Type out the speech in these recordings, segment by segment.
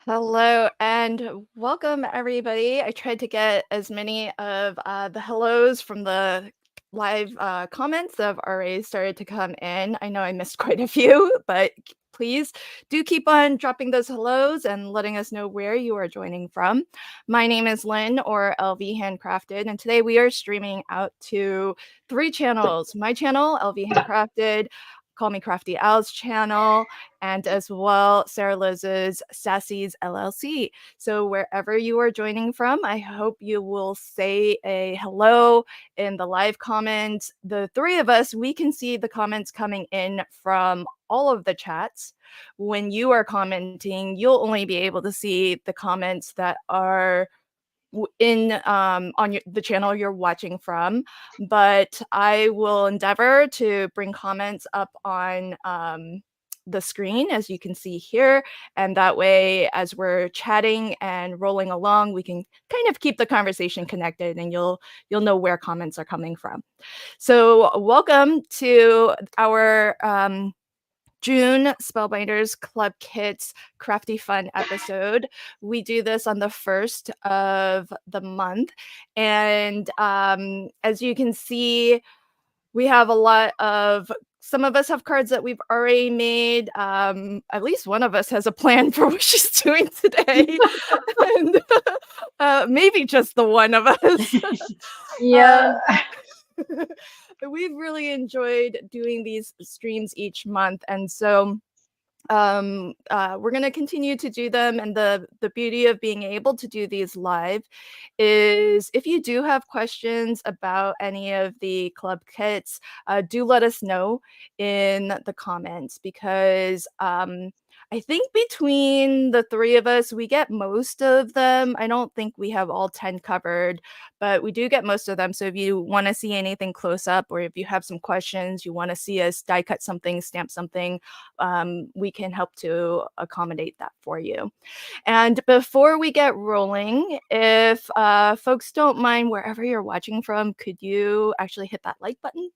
Hello and welcome, everybody. I tried to get as many of the hellos from the live comments that have already started to come in. I know I missed quite a few, but please do keep on dropping those hellos and letting us know where you are joining from. My name is Lynn, or LV Handcrafted, and today we are streaming out to 3 channels. My channel, LV Handcrafted, Call Me Crafty Al's channel, and as well Sarah Liz's Sassy's LLC. So wherever you are joining from, I hope you will say a hello in the live comments. The 3 of us, we can see the comments coming in from all of the chats. When you are commenting, you'll only be able to see the comments that are in on the channel you're watching from, but I will endeavor to bring comments up on the screen, as you can see here, and that way, as we're chatting and rolling along, we can kind of keep the conversation connected, and you'll know where comments are coming from. So welcome to our June Spellbinders Club Kits Crafty Fun episode. We do this on the 1st of the month. And as you can see, we have a lot of, some of us have cards that we've already made. At least one of us has a plan for what she's doing today. And maybe just the one of us. Yeah. We've really enjoyed doing these streams each month, and so we're going to continue to do them. And the beauty of being able to do these live is, if you do have questions about any of the club kits, do let us know in the comments, because I think between the 3 of us, we get most of them. I don't think we have all 10 covered, but we do get most of them. So if you want to see anything close up, or if you have some questions, you want to see us die cut something, stamp something, we can help to accommodate that for you. And before we get rolling, if folks don't mind, wherever you're watching from, could you actually hit that like button?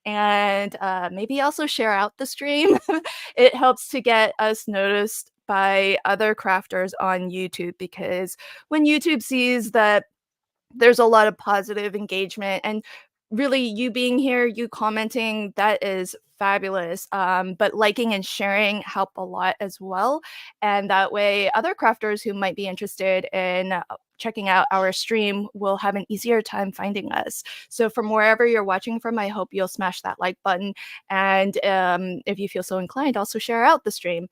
And maybe also share out the stream. It helps to get us noticed by other crafters on YouTube, because when YouTube sees that there's a lot of positive engagement, and really, you being here, you commenting, that is fabulous. But liking and sharing help a lot as well. And that way, other crafters who might be interested in checking out our stream will have an easier time finding us. So from wherever you're watching from, I hope you'll smash that like button. And if you feel so inclined, also share out the stream.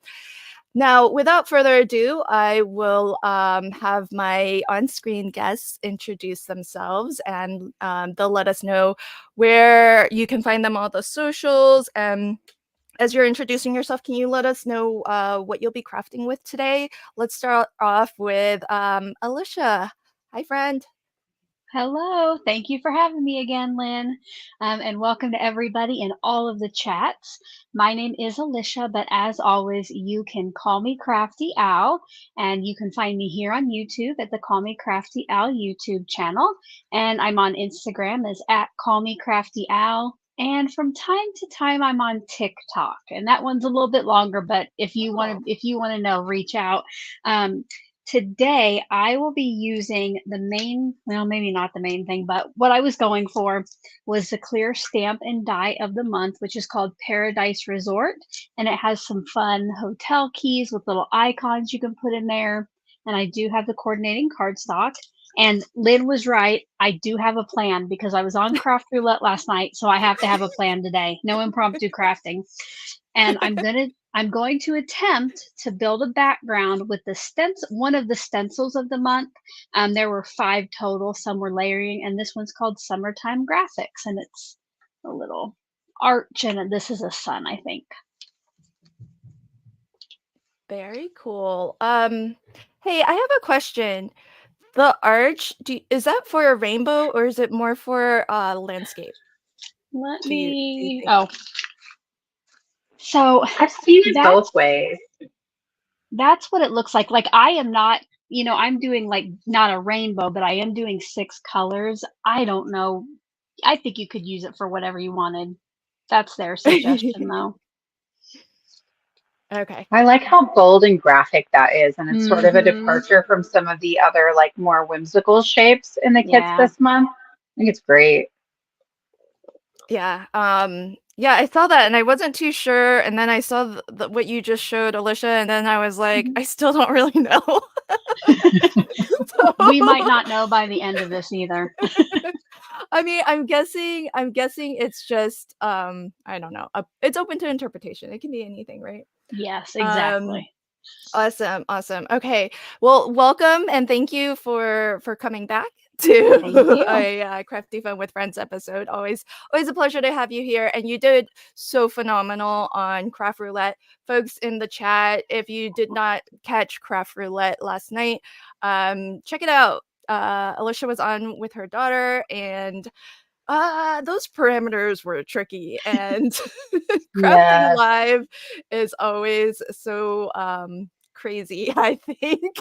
Now, without further ado, I will have my on-screen guests introduce themselves, and they'll let us know where you can find them on the socials. And as you're introducing yourself, can you let us know what you'll be crafting with today? Let's start off with Alicia. Hi, friend. Hello. Thank you for having me again, Lynn. And welcome to everybody in all of the chats. My name is Alicia, but as always, you can call me Crafty Al, and you can find me here on YouTube at the Call Me Crafty Al YouTube channel. And I'm on Instagram as at Call Me Crafty Al. And from time to time, I'm on TikTok, and that one's a little bit longer. But if you want to know, reach out. Today, I will be using the main, well, maybe not the main thing, but what I was going for was the clear stamp and die of the month, which is called Paradise Resort. And it has some fun hotel keys with little icons you can put in there. And I do have the coordinating cardstock. And Lynn was right. I do have a plan because I was on Craft Roulette last night, so I have to have a plan today. No impromptu crafting. And I'm going to attempt to build a background with the one of the stencils of the month. There were 5 total. Some were layering, and this one's called Summertime Graphics, and it's a little arch, and this is a sun, I think. Very cool. Hey, I have a question. The arch, is that for a rainbow, or is it more for landscape? Let Do you me. think? Oh, so I've seen it both ways. that's what it looks like. Like, I am not, I'm doing like not a rainbow, but I am doing 6 colors. I don't know. I think you could use it for whatever you wanted. That's their suggestion, though. Okay. I like how bold and graphic that is, and it's sort of a Mm-hmm. departure from some of the other like more whimsical shapes in the kits Yeah. this month. I think it's great. Yeah. Yeah, I saw that and I wasn't too sure. And then I saw what you just showed, Alicia, and then I was like, I still don't really know. We might So, not know by the end of this either. I mean, I'm guessing it's just I don't know. It's open to interpretation. It can be anything, right? Yes, Um exactly. Awesome, awesome. Okay. Well, welcome and thank you for coming back Thank to you. a Crafty Fun with Friends episode. Always a pleasure to have you here. And you did so phenomenal on Craft Roulette. Folks in the chat, if you did not catch Craft Roulette last night, check it out. Alicia was on with her daughter and those parameters were tricky and crafting Yes. live is always so crazy, I think.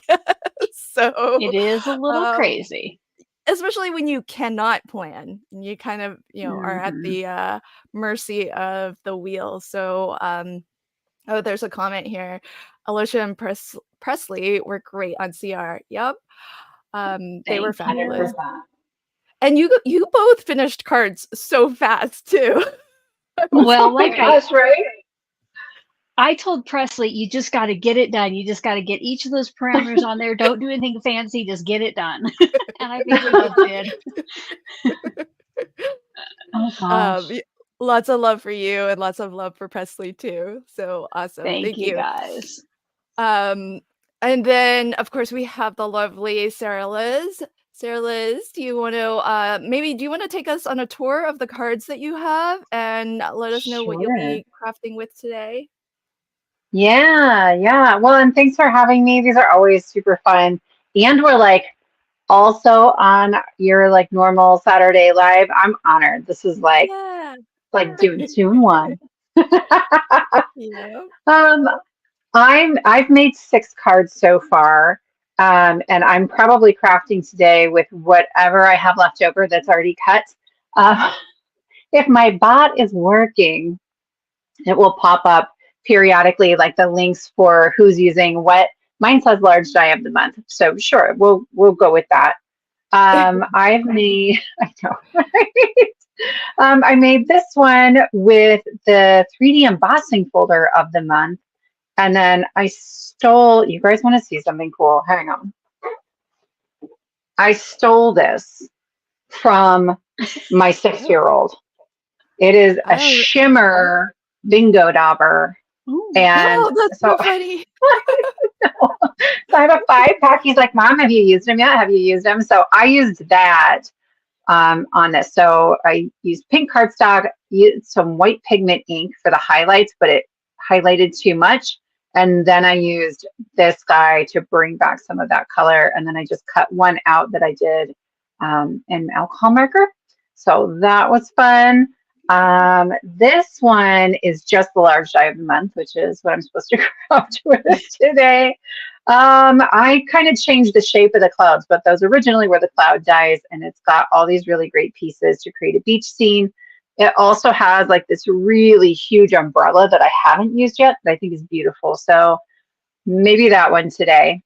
So It is a little um crazy. especially when you cannot plan. You kind of, are at Hmm. the mercy of the wheel. So oh, there's a comment here. Alicia and Presley were great on CR. Yep. They were Thank fabulous. you. 100%. And you both finished cards so fast too. I was Well, Oh my like like, gosh, right? I told Presley, you just got to get it done. You just got to get each of those parameters on there. Don't do anything fancy. Just get it done. And I think we both did. Oh um, gosh. y- lots of love for you and lots of love for Presley too. So awesome. Thank Thank you you. guys. Um, and then of course we have the lovely Sarah Liz. Sarah Liz, do you want to take us on a tour of the cards that you have and let us know what you'll Sure. be crafting with today? Yeah, yeah. Well, and thanks for having me. These are always super fun. And we're like also on your like normal Saturday live. I'm honored. This is Yeah. like doing two in one. Yeah. Um, I've made 6 cards so far. And I'm probably crafting today with whatever I have left over that's already cut. Um, if my bot is working, it will pop up periodically, like the links for who's using what. Mine says large die of the month, so sure, we'll go with that. I've made, I know, right? I made this one with the 3D embossing folder of the month, and then I stole. You guys want to see something cool? Hang on. I stole this from my 6-year-old. It is a Oh, shimmer bingo dauber. Ooh. And oh, that's so, so funny. so I have a 5-pack. He's like, Mom, have you used them yet? Have you used them? So I used that on this. So I used pink cardstock, used some white pigment ink for the highlights, but it highlighted too much. And then I used this guy to bring back some of that color. And then I just cut one out that I did in alcohol marker. So that was fun. This one is just the large die of the month, which is what I'm supposed to craft with today. I kind of changed the shape of the clouds, but those originally were the cloud dies, and it's got all these really great pieces to create a beach scene. It also has like this really huge umbrella that I haven't used yet that I think is beautiful. So maybe that one today.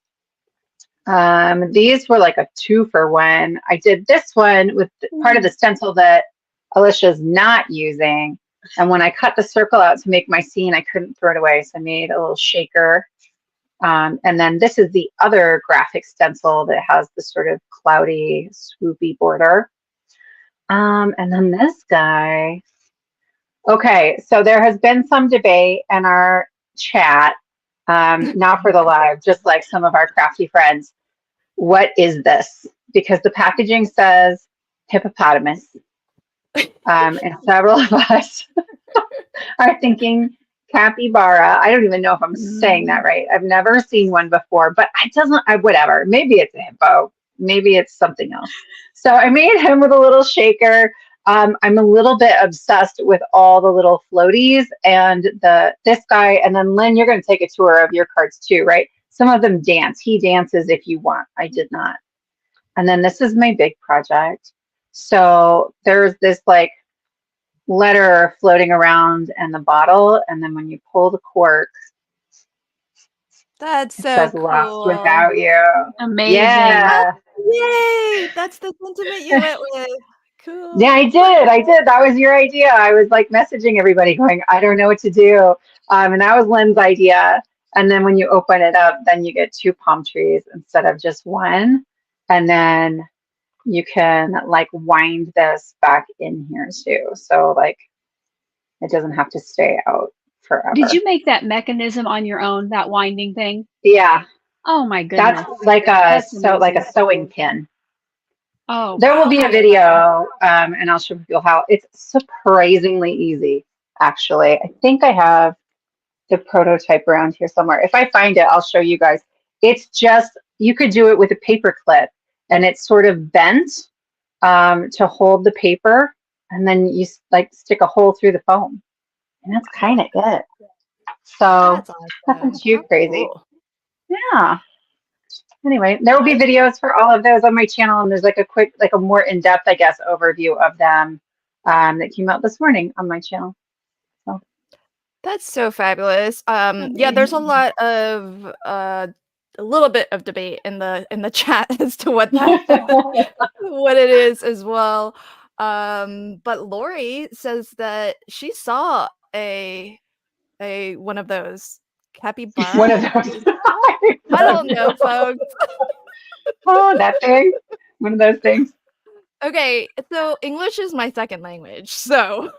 These were like a 2-for-1. I did this one with part of the stencil that Alicia's not using. And when I cut the circle out to make my scene, I couldn't throw it away. So I made a little shaker. And then this is the other graphic stencil that has the sort of cloudy, swoopy border. And then this guy. Okay, so there has been some debate in our chat, not for the live, just like some of our crafty friends. What is this? Because the packaging says hippopotamus. And several of us are thinking capybara. I don't even know if I'm saying that right. I've never seen one before, but it doesn't, whatever. Maybe it's a hippo. Maybe it's something else. So I made him with a little shaker. I'm a little bit obsessed with all the little floaties and this guy. And then Lynn, you're going to take a tour of your cards too, right? Some of them dance. He dances if you want. I did not. And then this is my big project. So there's this like letter floating around in the bottle, and then when you pull the cork, That's It so says lost cool. without you. Amazing. Yeah. Yay! That's the sentiment you went with. Cool. Yeah, I did. That was your idea. I was like messaging everybody going, I don't know what to do. And that was Lynn's idea. And then when you open it up, then you get 2 palm trees instead of just one. And then you can like wind this back in here too. So like it doesn't have to stay out forever. Did you make that mechanism on your own, that winding thing? Yeah, Oh my goodness. that's like That's like a amazing. sewing pin. Oh, There will be a gosh. video, and I'll show people how. It's surprisingly easy, actually. I think I have the prototype around here somewhere. If I find it, I'll show you guys. It's just, you could do it with a paper clip, and it's sort of bent to hold the paper, and then you like stick a hole through the foam, and that's kind of it. So That's nothing awesome. too How crazy. cool. Yeah. Anyway, there will be videos for all of those on my channel, and there's like a quick, like a more in-depth, I guess, overview of them that came out this morning on my channel. So That's so fabulous. Yeah, there's a lot of a little bit of debate in the chat as to what what it is as well. But Lori says that she saw a one of those capybara. one of those. I don't know, folks. Oh, that thing. One of those things. Okay, so English is my second language, so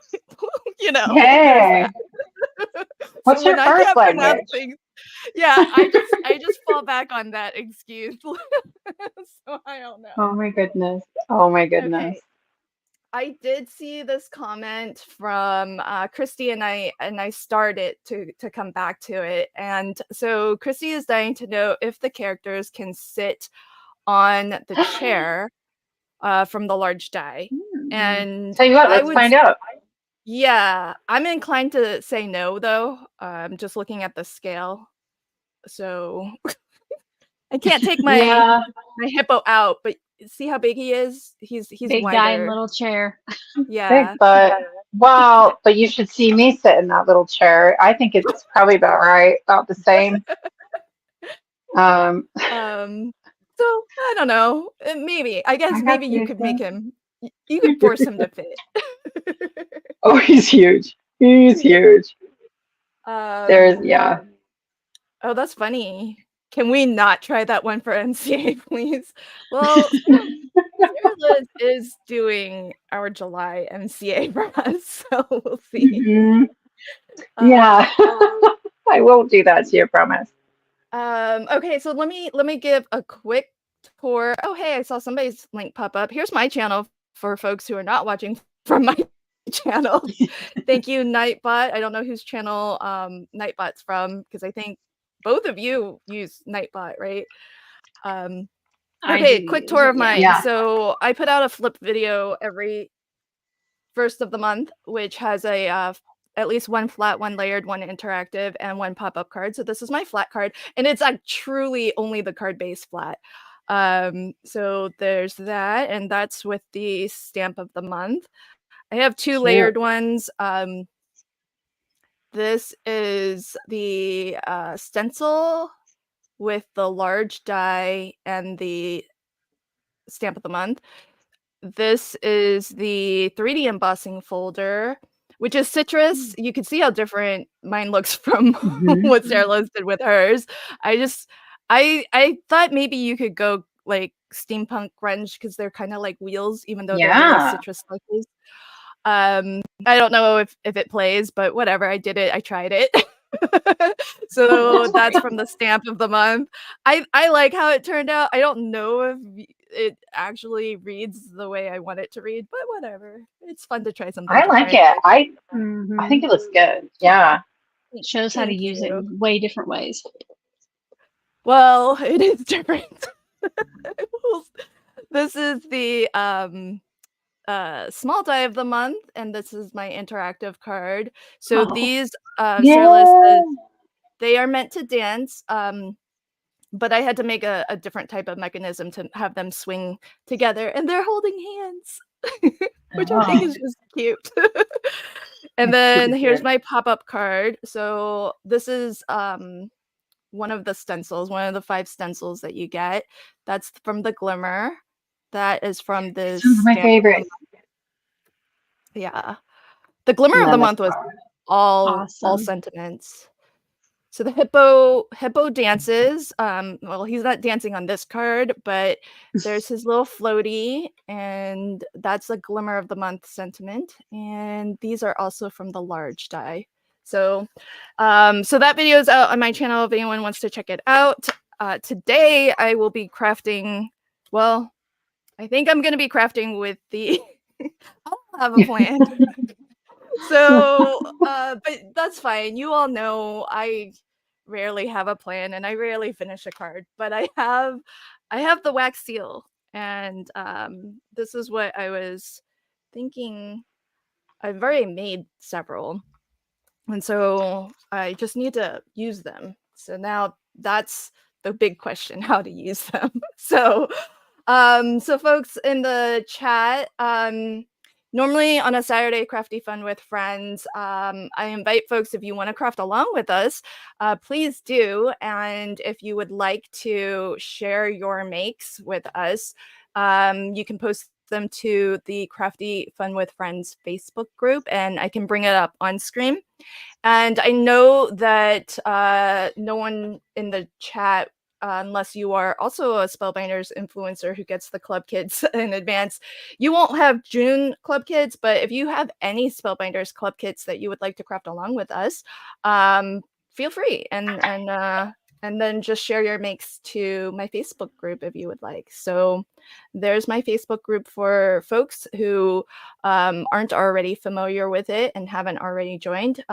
you know. Hey, what's So your when I first can't pronounce language? things, yeah, I just fall back on that excuse. So I don't know. Oh my goodness. Oh my Okay. goodness. I did see this comment from Christy, and I started to come back to it. And so Christy is dying to know if the characters can sit on the chair from the large die. And Tell you what, I let's would find out. Yeah, I'm inclined to say no, though. Just looking at the scale. So I can't take my Yeah, my hippo out, but see how big he is? He's Big guy in wider. little chair. Yeah. big butt. Well, but you should see me sit in that little chair. I think it's probably about right, about the same. So I don't know. Maybe. I guess I got maybe you these could make things. him you could force him to fit. Oh, he's huge. He's huge. There's, Um yeah. oh, that's funny. Can we not try that one for NCA, please? Well, Sarah Liz is doing our July MCA for us, so we'll see. Mhm. Um, Yeah. I won't do that to you, I promise. Okay, so let me give a quick tour. Oh, hey, I saw somebody's link pop up. Here's my channel for folks who are not watching from my channel. Thank you, Nightbot. I don't know whose channel Nightbot's from, because I think both of you use Nightbot, right? I Okay, do quick use tour it, of yeah. mine. Yeah. So I put out a flip video every first of the month, which has a at least one flat, one layered, one interactive, and one pop-up card. So this is my flat card, and it's truly only the card-based flat. So there's that, and that's with the stamp of the month. I have 2 Cute. layered ones. This is the stencil with the large die and the stamp of the month. This is the 3D embossing folder, which is citrus. You can see how different mine looks from Mhm. what Sarah Liz did with hers. I thought maybe you could go like steampunk grunge because they're kind of like wheels, even though they're little Yeah. citrus slices. I don't know if it plays, but whatever. I did it. I tried it. So that's from the stamp of the month. I like how it turned out. I don't know if it actually reads the way I want it to read, but whatever. It's fun to try something I like different. it. I Mhm. think it looks good. Yeah. It shows how to Thank use it you. in way different ways. Well, it is different. This is the small die of the month, and this is my interactive card. So Oh. these Yeah. Sarah Liz says they are meant to dance. But I had to make a different type of mechanism to have them swing together, and they're holding hands, which I think Oh, is just cute. And that's then super here's cute. my pop-up card. So this is one of the stencils, one of the 5 stencils that you get. That's from the Glimmer. That is from this Some of my stamp of the favorites. month. Yeah. The Glimmer of the month was all Awesome. sentiments. So the hippo dances. Well, he's not dancing on this card, but there's his little floaty, and that's a Glimmer of the Month sentiment. And these are also from the large die. So, so that video is out on my channel if anyone wants to check it out. Today I will be crafting. Well, I think I'm going to be crafting with the. I don't have a plan. So, but that's fine. You all know I rarely have a plan and I rarely finish a card, but I have the wax seal, and this is what I was thinking. I've already made several, and so I just need to use them. So now that's the big question: how to use them. So, so folks in the chat, normally on a Saturday Crafty Fun with friends, I invite folks, if you want to craft along with us, please do. And if you would like to share your makes with us, you can post them to the Crafty Fun with Friends Facebook group, and I can bring it up on screen. And I know that no one in the chat, unless you are also a Spellbinders influencer who gets the club kits in advance, you won't have June club kits. But if you have any Spellbinders club kits that you would like to craft along with us, feel free, and then just share your makes to my Facebook group if you would like. So there's my Facebook group for folks who aren't already familiar with it and haven't already joined.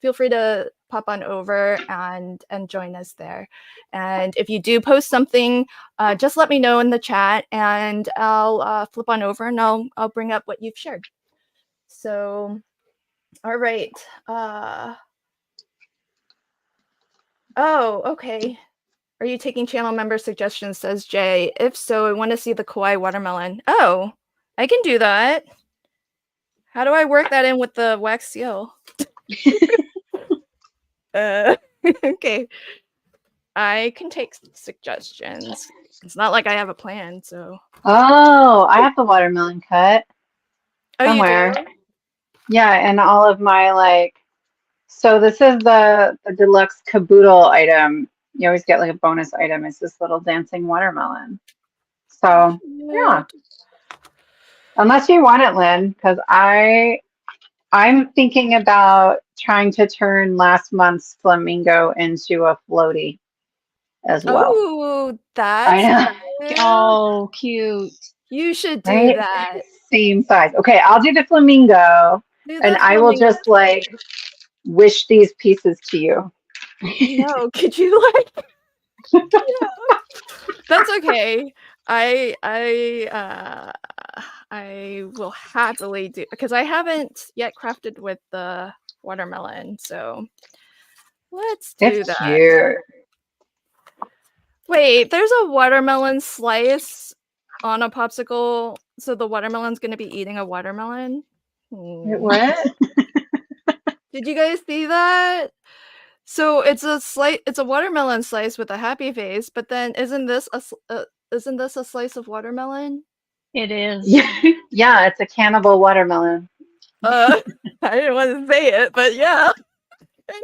Feel free to pop on over and join us there. And if you do post something, just let me know in the chat, and I'll flip on over and I'll bring up what you've shared. So, all right. Oh, okay. Are you taking channel member suggestions, says Jay? If so, I want to see the kawaii watermelon. Oh, I can do that. How do I work that in with the wax seal? Okay. I can take suggestions. It's not like I have a plan, so. Oh, I have the watermelon cut somewhere. Oh, you do? Yeah, and all of my so this is the deluxe caboodle item. You always get like a bonus item. It's this little dancing watermelon. So yeah, unless you want it, Lynn, because I'm thinking about trying to turn last month's flamingo into a floaty as well. Oh, I that's know, cute. Oh, cute. You should do right? that. Same size. Okay, I'll do the flamingo, Do and the I will flamingo. just wish these pieces to you. I know. Could you yeah. That's okay. I will happily do, because I haven't yet crafted with the watermelon, so let's do It's that. cute. Wait, there's a watermelon slice on a popsicle, so the watermelon's gonna be eating a watermelon? Wait, what? Did you guys see that? So it's a watermelon slice with a happy face, but then isn't this a slice of watermelon? It is. Yeah, it's a cannibal watermelon. I didn't want to say it, but yeah.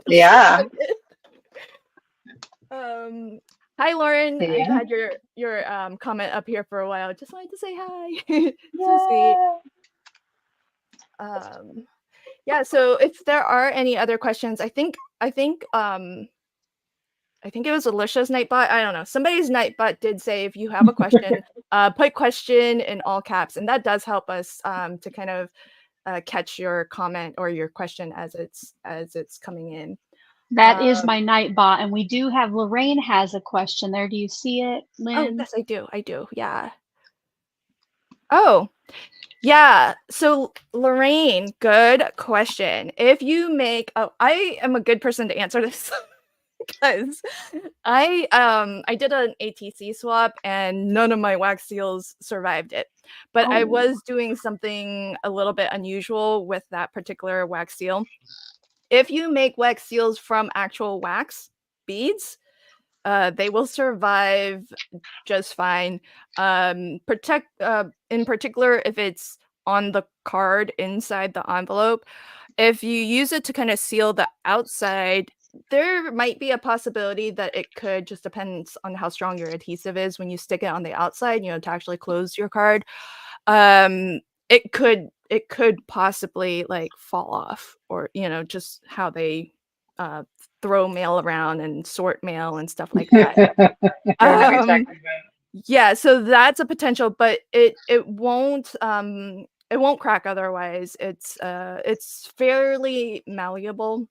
Yeah. Hi Lauren. Yeah. I've had your comment up here for a while. Just wanted to say hi. So sweet. Yeah, so if there are any other questions, I think it was Alicia's Nightbot. I don't know. Somebody's Nightbot did say if you have a question, put question in all caps, and that does help us to kind of catch your comment or your question as it's coming in. That is my Nightbot, and we do have Lorraine has a question there. Do you see it, Lynn? Oh, yes, I do. Yeah. Oh, yeah. So Lorraine, good question. If you make, I am a good person to answer this. Because I did an ATC swap and none of my wax seals survived it. But I was doing something a little bit unusual with that particular wax seal. If you make wax seals from actual wax beads, they will survive just fine. In particular, if it's on the card inside the envelope, if you use it to kind of seal the outside, there might be a possibility that it could, just depends on how strong your adhesive is when you stick it on the outside, to actually close your card. It could possibly like fall off, or just how they throw mail around and sort mail and stuff like that. I know what you're Um, talking about. yeah, so that's a potential, but it won't crack otherwise. It's fairly malleable.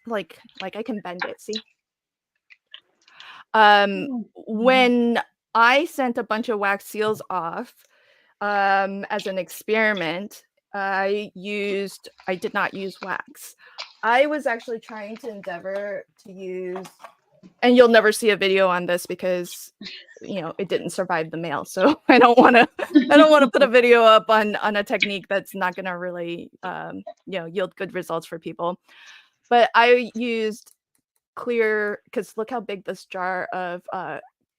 Like I can bend it, see? When I sent a bunch of wax seals off as an experiment, I did not use wax. I was actually trying to endeavor to use, and you'll never see a video on this because it didn't survive the mail. So I don't want to put a video up on a technique that's not going to really yield good results for people. But I used clear, because look how big this jar of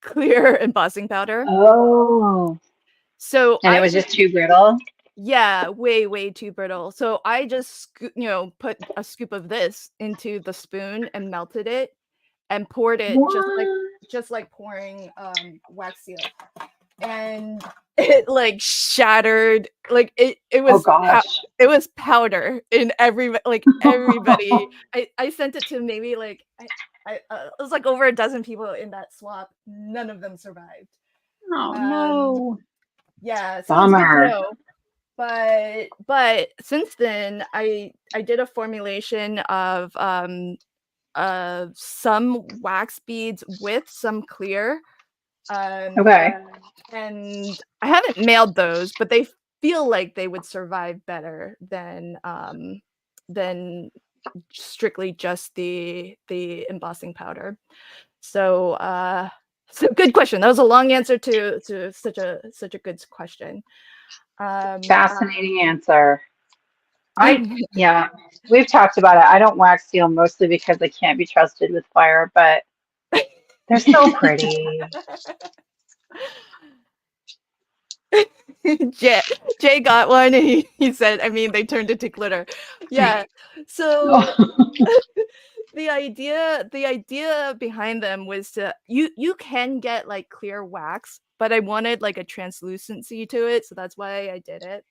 clear embossing powder. Oh. So And it was just too brittle? Yeah, way too brittle. So I just put a scoop of this into the spoon and melted it and poured it just like pouring wax seal, and it like shattered. Like it was Oh gosh. it was powder in everybody. I sent it to maybe like it was like over a dozen people in that swap. None of them survived. Oh no. Yeah, so it's good to Bummer. know. But since then I did a formulation of some wax beads with some clear. Okay. And I haven't mailed those, but they feel like they would survive better than strictly just the embossing powder. So good question. That was a long answer to such a good question. Fascinating answer. Yeah, we've talked about it. I don't wax seal mostly because they can't be trusted with fire, but they're so pretty. Jay got one, and he said, I mean, they turned into glitter. Yeah. So the idea behind them was to you can get like clear wax, but I wanted like a translucency to it, so that's why I did it.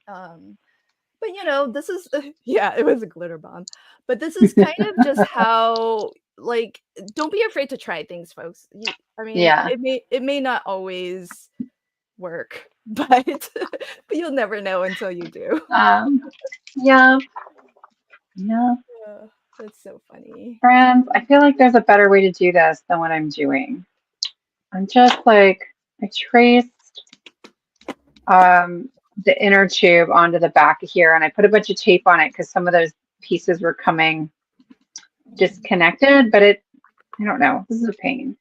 But this is yeah, it was a glitter bomb. But this is kind of just how, like, don't be afraid to try things, folks. I mean, Yeah. it may not always work, but you'll never know until you do. Yeah. That's so funny. Friends, I feel like there's a better way to do this than what I'm doing. I'm just like, I traced the inner tube onto the back here, and I put a bunch of tape on it because some of those pieces were coming disconnected, but I don't know. This is a pain.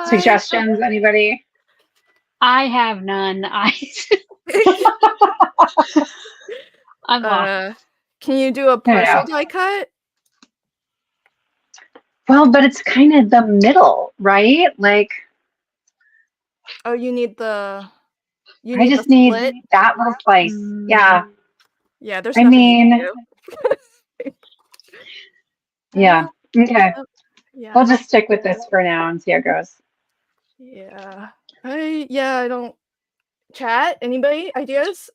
Suggestions, anybody? I have none. I'm lost. Can you do a partial die cut? Well, but it's kind of the middle, right? Like, oh, you need the. I just need that little slice. Yeah. Yeah, there's nothing you can do. Yeah. Okay. Yeah. We'll just stick with this for now and see how it goes. Yeah. I don't. Chat? Anybody? Ideas?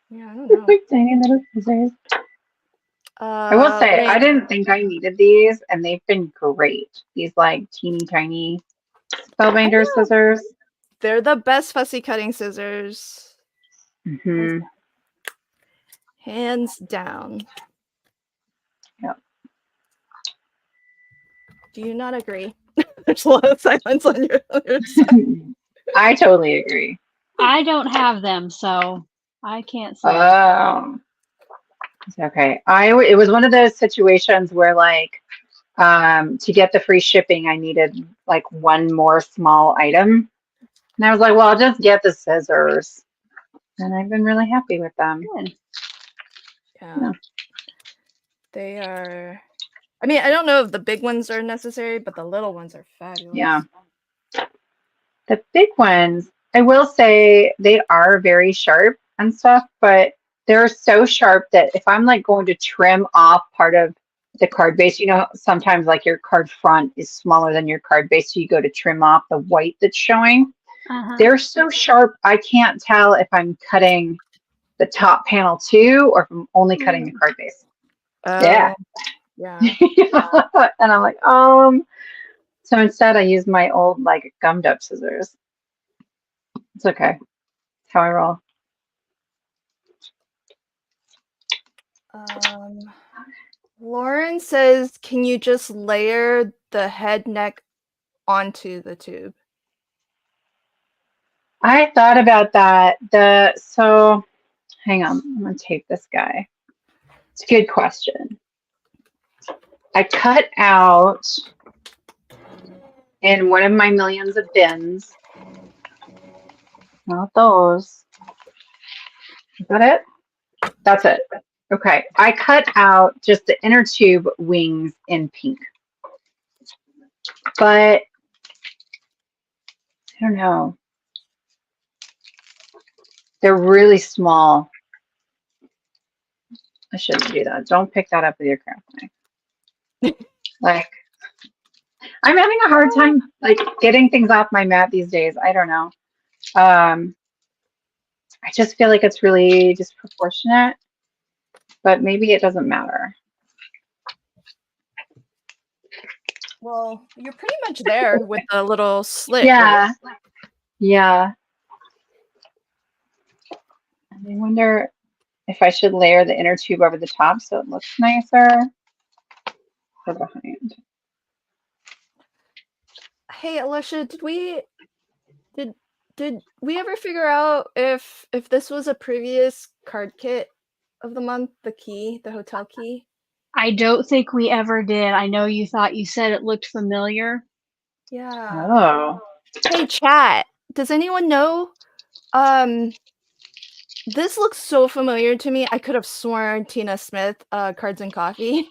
Yeah, I don't know. Tiny little scissors. I will say, I didn't think I needed these, and they've been great. These like teeny tiny Spellbinders scissors. They're the best fussy cutting scissors. Mm-hmm. Hands down. Yep. Do you not agree? There's a lot of silence on your side. I totally agree. I don't have them, so I can't say. It's okay. It was one of those situations where, like, to get the free shipping, I needed like one more small item, and I was like, "Well, I'll just get the scissors," and I've been really happy with them. Yeah. They are. I mean, I don't know if the big ones are necessary, but the little ones are fabulous. Yeah. The big ones, I will say they are very sharp and stuff, but they're so sharp that if I'm like going to trim off part of the card base, you know, sometimes like your card front is smaller than your card base, so you go to trim off the white that's showing. They're so sharp, I can't tell if I'm cutting the top panel too, or if I'm only cutting the card base. Yeah. And I'm like, so instead I use my old like gummed up scissors. It's okay. That's how I roll. Lauren says, can you just layer the head neck onto the tube? I thought about that. So hang on, I'm gonna tape this guy. It's a good question. I cut out in one of my millions of bins. Not those. Is that it? That's it. Okay. I cut out just the inner tube wings in pink. But I don't know. They're really small. I shouldn't do that. Don't pick that up with your craft knife. Like, I'm having a hard time like getting things off my mat these days. I don't know. I just feel like it's really disproportionate, but maybe it doesn't matter. Well, you're pretty much there with the little slit. Yeah. Right? Yeah. I wonder if I should layer the inner tube over the top so it looks nicer or behind. Hey, Alicia, did we ever figure out if this was a previous card kit of the month, the hotel key? I don't think we ever did. I know you said it looked familiar. Yeah. Oh. Hey, chat. Does anyone know? This looks so familiar to me. I could have sworn Tina Smith, Cards and Coffee.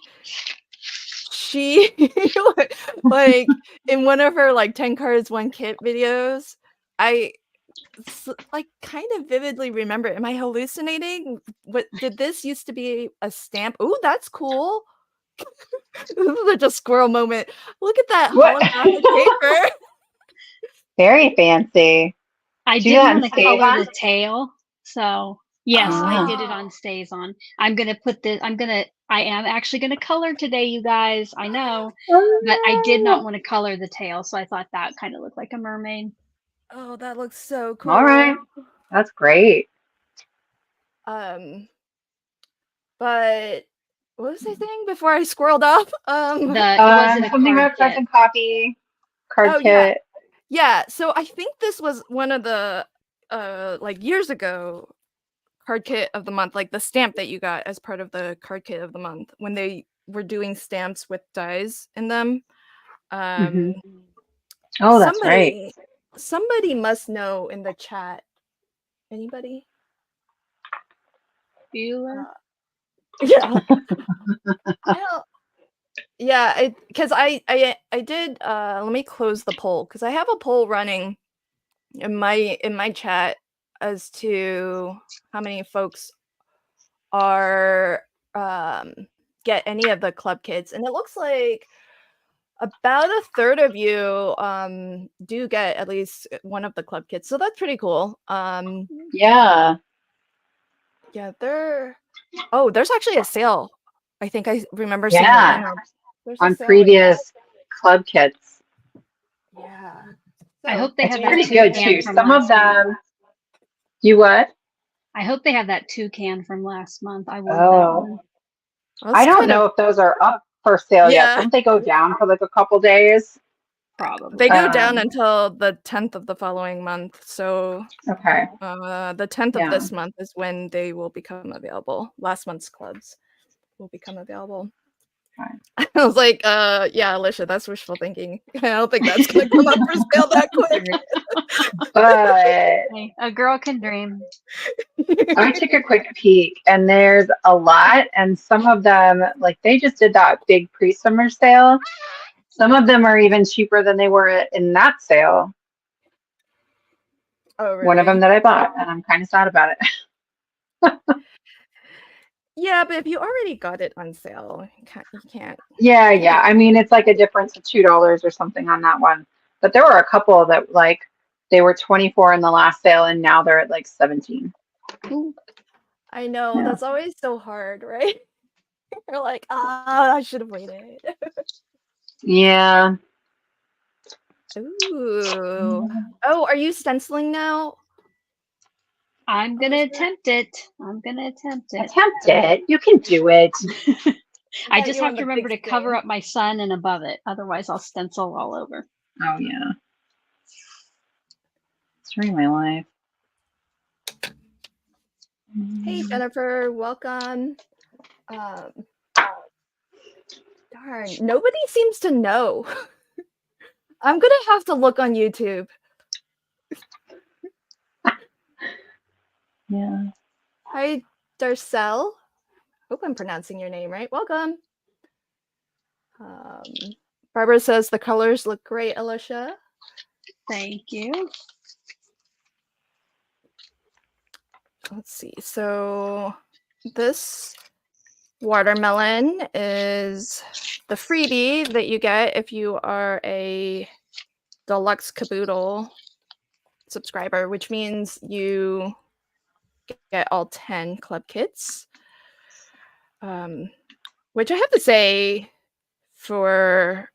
She like in one of her like 10 cards, 1 kit videos. I like kind of vividly remember. Am I hallucinating? What did this used to be a stamp? Oh, that's cool. This is such a squirrel moment. Look at that holographic paper. Very fancy. I did want to color the tail, so yes, I did it on Stays On. I am actually gonna color today, you guys. I know, but I did not want to color the tail, so I thought that kind of looked like a mermaid. Oh, that looks so cool. All right, that's great. But what was I saying before I squirreled off? Something about Cards and Coffee card kit. Yeah, so I think this was one of the like years ago card kit of the month, like the stamp that you got as part of the card kit of the month when they were doing stamps with dies in them. Oh, that's right. Somebody must know in the chat. Anybody? Bueller? Yeah. Yeah, because I did let me close the poll because I have a poll running in my chat as to how many folks are get any of the club kits, and it looks like about a third of you do get at least one of the club kits, so that's pretty cool. Yeah, there's actually a sale. I think I remember seeing on previous club kits. Yeah, I hope they have that pretty good too. Some of them. You what? I hope they have that toucan from last month. I want that one. I don't know if those are up for sale yet. Don't they go down for like a couple days? Probably. They go down until the 10th of the following month. So okay. The 10th of this month is when they will become available. Last month's clubs will become available. I was like, yeah, Alicia, that's wishful thinking. I don't think that's gonna come up for sale that quick. But Hey, a girl can dream. I took a quick peek, and there's a lot, and some of them, like they just did that big pre-summer sale. Some of them are even cheaper than they were in that sale. Oh, really? One of them that I bought, and I'm kind of sad about it. Yeah, but if you already got it on sale, you can't. Yeah. I mean, it's like a difference of $2 or something on that one. But there were a couple that like they were 24 in the last sale, and now they're at like 17. I know, Yeah. that's always so hard, right? You're like, I should have waited. Yeah. Ooh. Oh, are you stenciling now? I'm gonna attempt it. Attempt it. You can do it. I bet just you have on to the remember to big cover screen. up my sun and above it. Otherwise, I'll stencil all over. Oh yeah. Story of my life. Hey, Jennifer, welcome. Darn, nobody seems to know. I'm gonna have to look on YouTube. Yeah. Hi, Darcel. Hope I'm pronouncing your name right. Welcome. Barbara says the colors look great, Alicia. Thank you. Let's see. So this watermelon is the freebie that you get if you are a deluxe caboodle subscriber, which means you get all 10 club kits. Which I have to say, for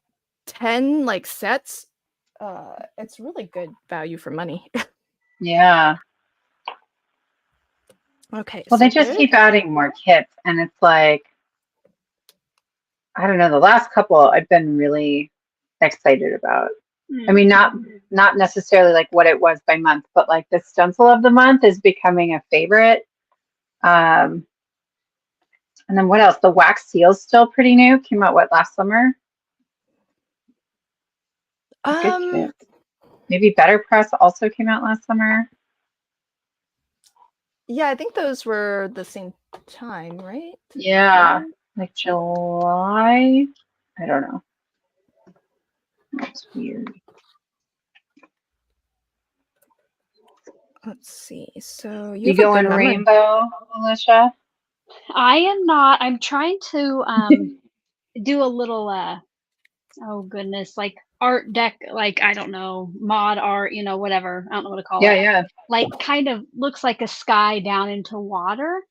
10 like sets, it's really good value for money. Yeah. Okay. Well, so they just keep adding more kits, and it's like, I don't know, the last couple I've been really excited about. I mean, not necessarily like what it was by month, but like the stencil of the month is becoming a favorite. And then what else? The wax seal's still pretty new. Came out last summer? Good kit. Maybe Better Press also came out last summer. Yeah, I think those were the same time, right? Yeah, like July. I don't know. That's weird. Let's see. So You go in rainbow, Alicia? I am not. I'm trying to do a little oh goodness, like art deck, like I don't know, mod art, whatever. I don't know what to call it. Yeah. Like kind of looks like a sky down into water.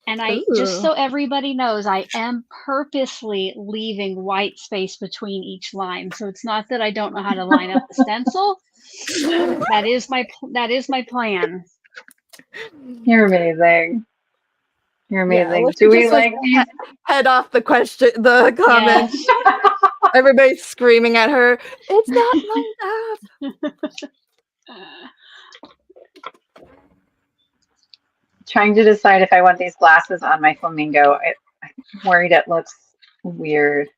And just so everybody knows, I am purposely leaving white space between each line. So it's not that I don't know how to line up the stencil. That is my plan. You're amazing. You're amazing. Yeah, do we like these? Head off the comments. Yeah. Everybody's screaming at her. It's not lined up. Trying to decide if I want these glasses on my flamingo. I'm worried it looks weird.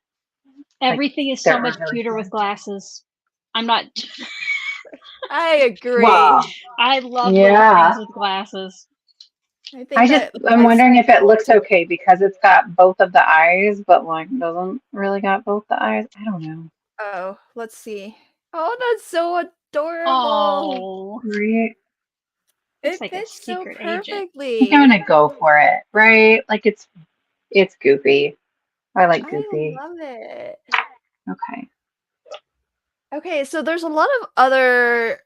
Everything is so much cuter with glasses. I'm not. I agree. Wow. I love things with glasses. I'm wondering if it looks okay because it's got both of the eyes, but like doesn't really got both the eyes. I don't know. Oh, let's see. Oh, that's so adorable. Oh, right. It fits so perfectly. I think I'm gonna go for it, right? Like it's goofy. I like goofy. I love it. Okay. Okay, so there's a lot of other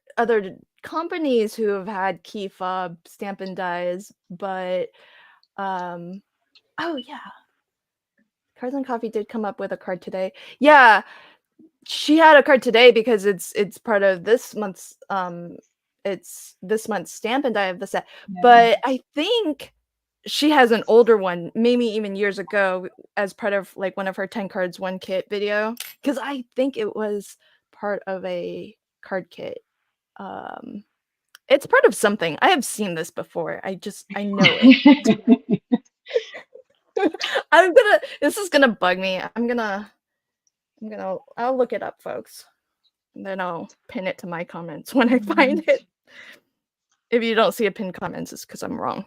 companies who have had key fob Stampin' Dies, but oh yeah, Cards and Coffee did come up with a card today. Yeah, she had a card today because it's part of this month's it's this month's Stampin' Die of the set. Yeah. But I think she has an older one, maybe even years ago, as part of like one of her 10 cards 1 kit video, because I think it was part of a card kit. It's part of something. I have seen this before. I know it. This is gonna bug me. I'll look it up, folks. And then I'll pin it to my comments when I find it. If you don't see a pinned comments, it's because I'm wrong.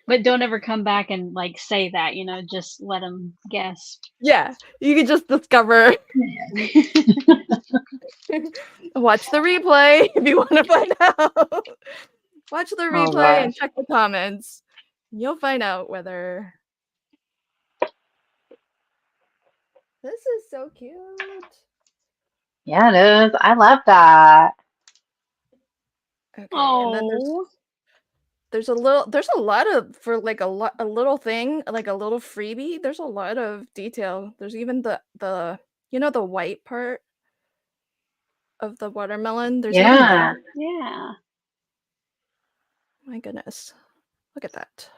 But don't ever come back and like say that, you know, just let them guess. Yeah, you can just discover. Watch the replay if you want to find out. Watch the replay and check the comments. You'll find out whether. This is so cute. Yeah, it is. I love that. Okay, and then there's a lot of for like a little thing, like a little freebie. There's a lot of detail. There's even the you know, the white part of the watermelon. There's even that. Yeah. My goodness, look at that.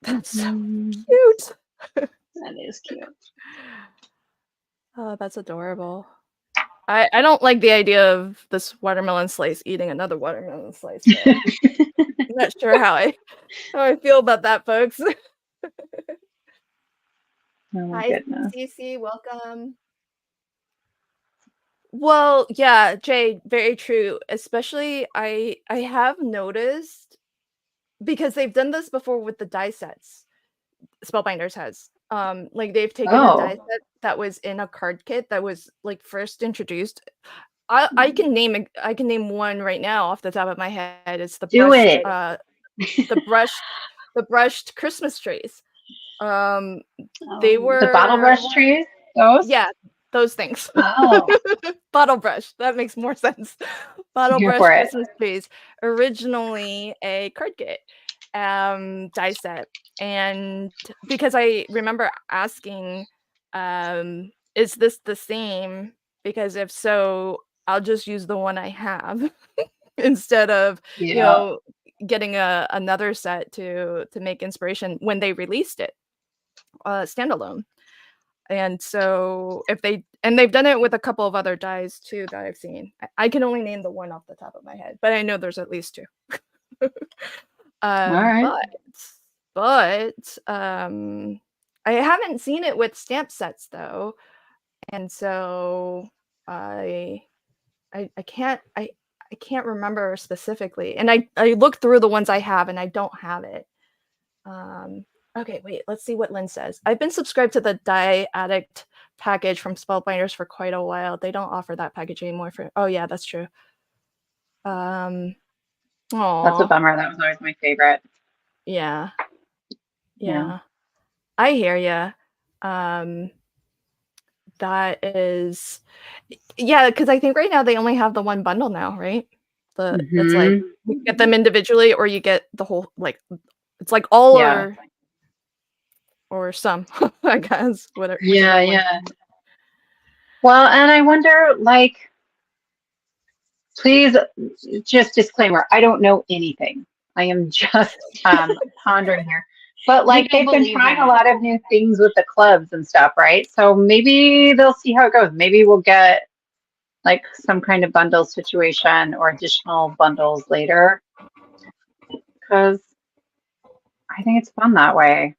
That's so cute. That is cute. Oh, that's adorable. I don't like the idea of this watermelon slice eating another watermelon slice. I'm not sure how I feel about that, folks. Hi, goodness. Cece, welcome. Well, yeah, Jay, very true. Especially, I have noticed because they've done this before with the die sets. Spellbinders has. Like they've taken a die set that was in a card kit that was like first introduced. I can name one right now off the top of my head. It's the the brushed Christmas trees. They were the bottle brush trees. Those? Yeah, those things. Oh. Bottle brush. That makes more sense. Bottle Here brush for it. Christmas trees. Originally a card kit die set. And because I remember asking, is this the same? Because if so, I'll just use the one I have instead of you know getting another set to make inspiration when they released it standalone. And so they've done it with a couple of other dies too that I've seen. I can only name the one off the top of my head, but I know there's at least two. All right. But I haven't seen it with stamp sets though, and so I can't remember specifically. And I looked through the ones I have, and I don't have it. Okay, wait, let's see what Lynn says. I've been subscribed to the Die Addict package from Spellbinders for quite a while. They don't offer that package anymore oh yeah, that's true. That's a bummer. That was always my favorite. Yeah. I hear ya. That is because I think right now they only have the one bundle now, right? It's like you get them individually or you get the whole, like it's like all or some, I guess. Whatever. Yeah. Well, and I wonder, like, please, just disclaimer, I don't know anything. I am just pondering here. But like they've been trying a lot of new things with the clubs and stuff, right? So maybe they'll see how it goes. Maybe we'll get like some kind of bundle situation or additional bundles later. Because I think it's fun that way.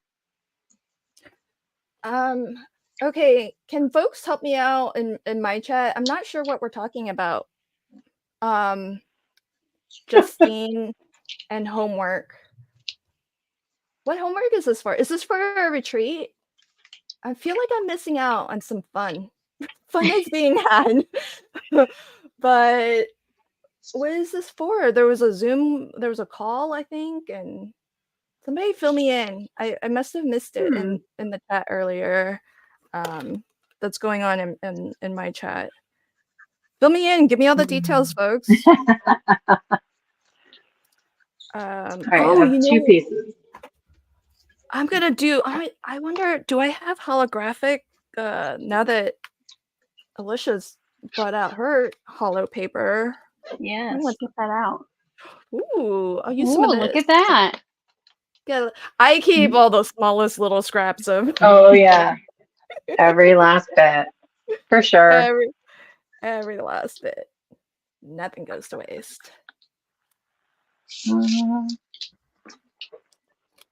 Okay, can folks help me out in my chat? I'm not sure what we're talking about. Justine and homework. What homework is this for? Is this for a retreat? I feel like I'm missing out on some fun. Fun is being had. But what is this for? There was a call, I think, and somebody fill me in. I must have missed it in the chat earlier. That's going on in my chat. Fill me in. Give me all the details, folks. All right, I have two pieces. I'm gonna do. I wonder. Do I have holographic? Now that Alicia's brought out her holo paper. Yes, let's get that out. Ooh, I'll use some of this. Look at that. Yeah, I keep all the smallest little scraps of. Oh yeah, every last bit, for sure. Every last bit. Nothing goes to waste.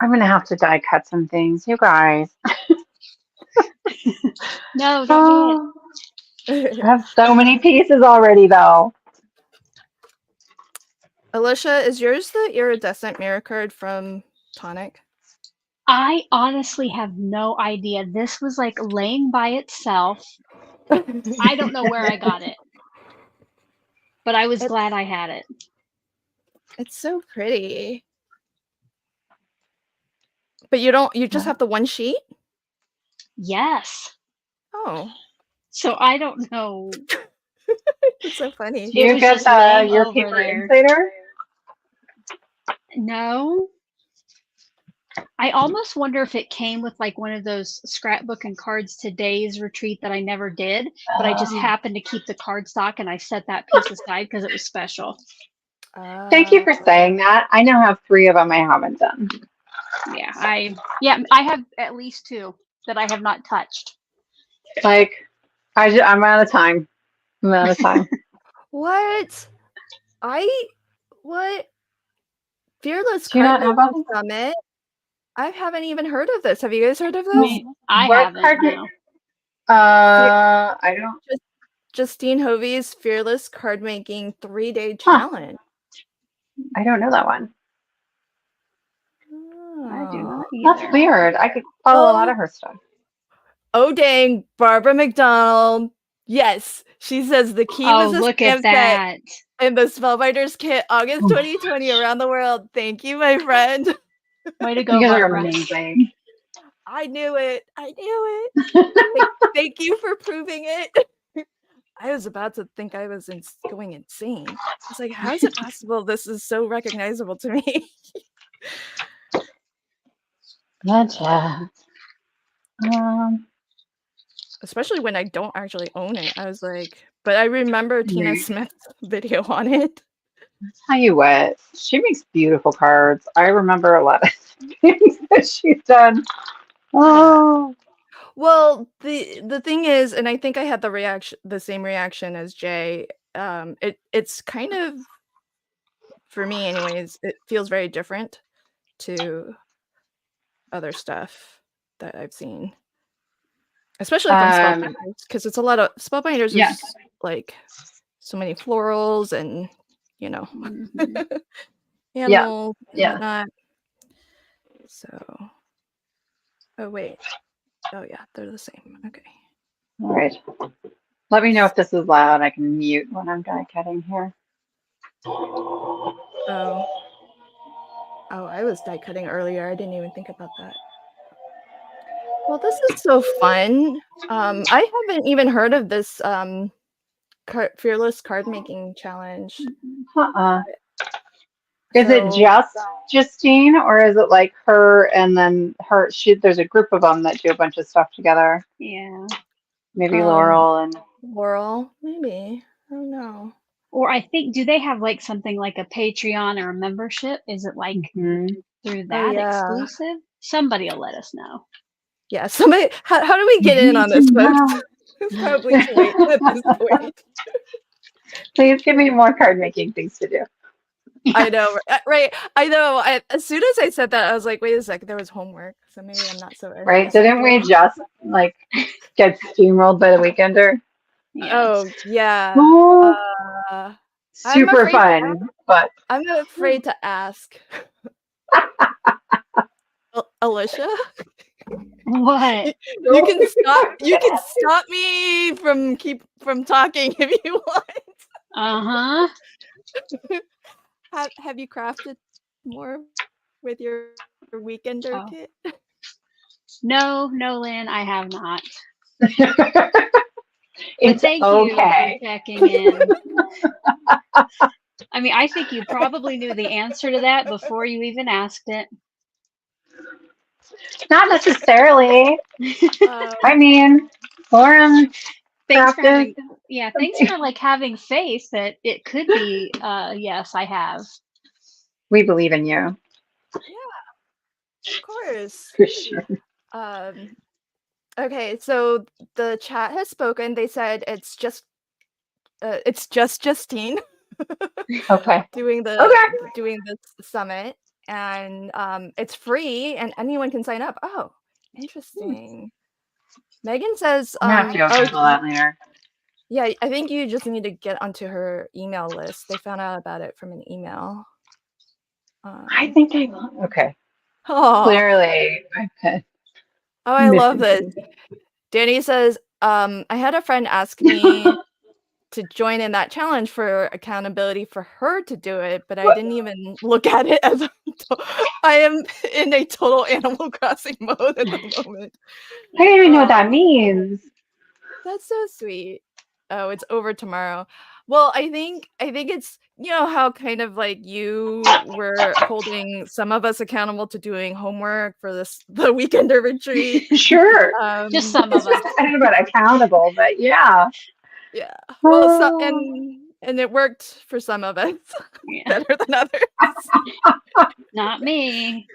I'm gonna have to die cut some things, you guys. No, don't do it. I have so many pieces already, though. Alicia, is yours the iridescent mirror card from Tonic? I honestly have no idea. This was like laying by itself. I don't know where I got it, but I was glad I had it. It's so pretty. But you just have the one sheet? Yes. Oh. So I don't know. It's so funny. Do you was get just laying your over paper there. insider? No. I almost wonder if it came with like one of those scrapbook and cards today's retreat that I never did, but I just happened to keep the cardstock and I set that piece aside because it was special. Thank you for saying that. I now have 3 of them I haven't done. Yeah, I have at least 2 that I have not touched. Like, I'm out of time. I'm out of time. What? Fearless Do you not Card have Making Summit? I haven't even heard of this. Have you guys heard of this? I What haven't. card No. I don't. Justine Hovey's Fearless Card Making 3-day challenge. I don't know that one. I do not That's either. weird. I could follow a lot of her stuff. Oh dang, Barbara McDonald. Yes, she says the key was a look stamp at that. set in the Spellbinders kit, August 2020, around the world. Thank you, my friend. Way to go, You guys Barbara. are amazing. I knew it. Thank you for proving it. I was about to think I was going insane. I was like, how is it possible this is so recognizable to me? Gotcha. Especially when I don't actually own it. I was like, but I remember Tina Right. Smith's video on it. Tell you what, she makes beautiful cards. I remember a lot of things that she's done. Oh, Well, the thing is, and I think I had the same reaction as Jay. It's kind of, for me anyways, it feels very different to other stuff that I've seen. Especially from Spellbinders, because it's a lot of Spellbinders is like so many florals and animals and whatnot. So, oh wait, oh yeah, they're the same. Okay. all right. Let me know if this is loud. I can mute when I'm die cutting here. Oh, I was die cutting earlier. I didn't even think about that. Well, this is so fun. I haven't even heard of this Fearless Card Making Challenge. Is it just Justine, or is it like her and then her? There's a group of them that do a bunch of stuff together. Yeah. Maybe Laurel and Laurel, maybe. I don't know. Or I think, do they have like something like a Patreon or a membership? Is it like through that exclusive? Somebody will let us know. Yeah, somebody. How do we get in on this, folks? It's probably too late at this point. Please give me more card making things to do. I know, right? I know. As soon as I said that, I was like, wait a second, there was homework, so maybe I'm not so right. Didn't we just like get steamrolled by the Weekender? Yes. Oh yeah. Super fun, but I'm afraid to ask. Alicia, what? You can stop me from talking if you want. Have you crafted more with your Weekender kit? No, Lynn, I have not. It's thank you for checking in. I mean, I think you probably knew the answer to that before you even asked it. Not necessarily. I mean, Lauren, thanks for like having faith that it could be. Yes, I have. We believe in you. Yeah, of course. For sure. Okay, so the chat has spoken. They said it's just Justine. Okay. doing this summit, and it's free, and anyone can sign up. Oh, interesting. Megan says, I'm gonna have to go Google that later. yeah, I think you just need to get onto her email list. They found out about it from an email. I think I will. Okay. Oh, Clearly, I've been I love this. missing Danny says, I had a friend ask me to join in that challenge for accountability for her to do it, but I didn't even look at it as I am in a total Animal Crossing mode at the moment. I don't even know what that means. That's so sweet. Oh, it's over tomorrow. Well, I think it's, you know, how kind of like you were holding some of us accountable to doing homework for the weekender retreat. Sure. Just some of us. I don't know about accountable, but yeah. Yeah. Well, so, and it worked for some of us better than others. Not me.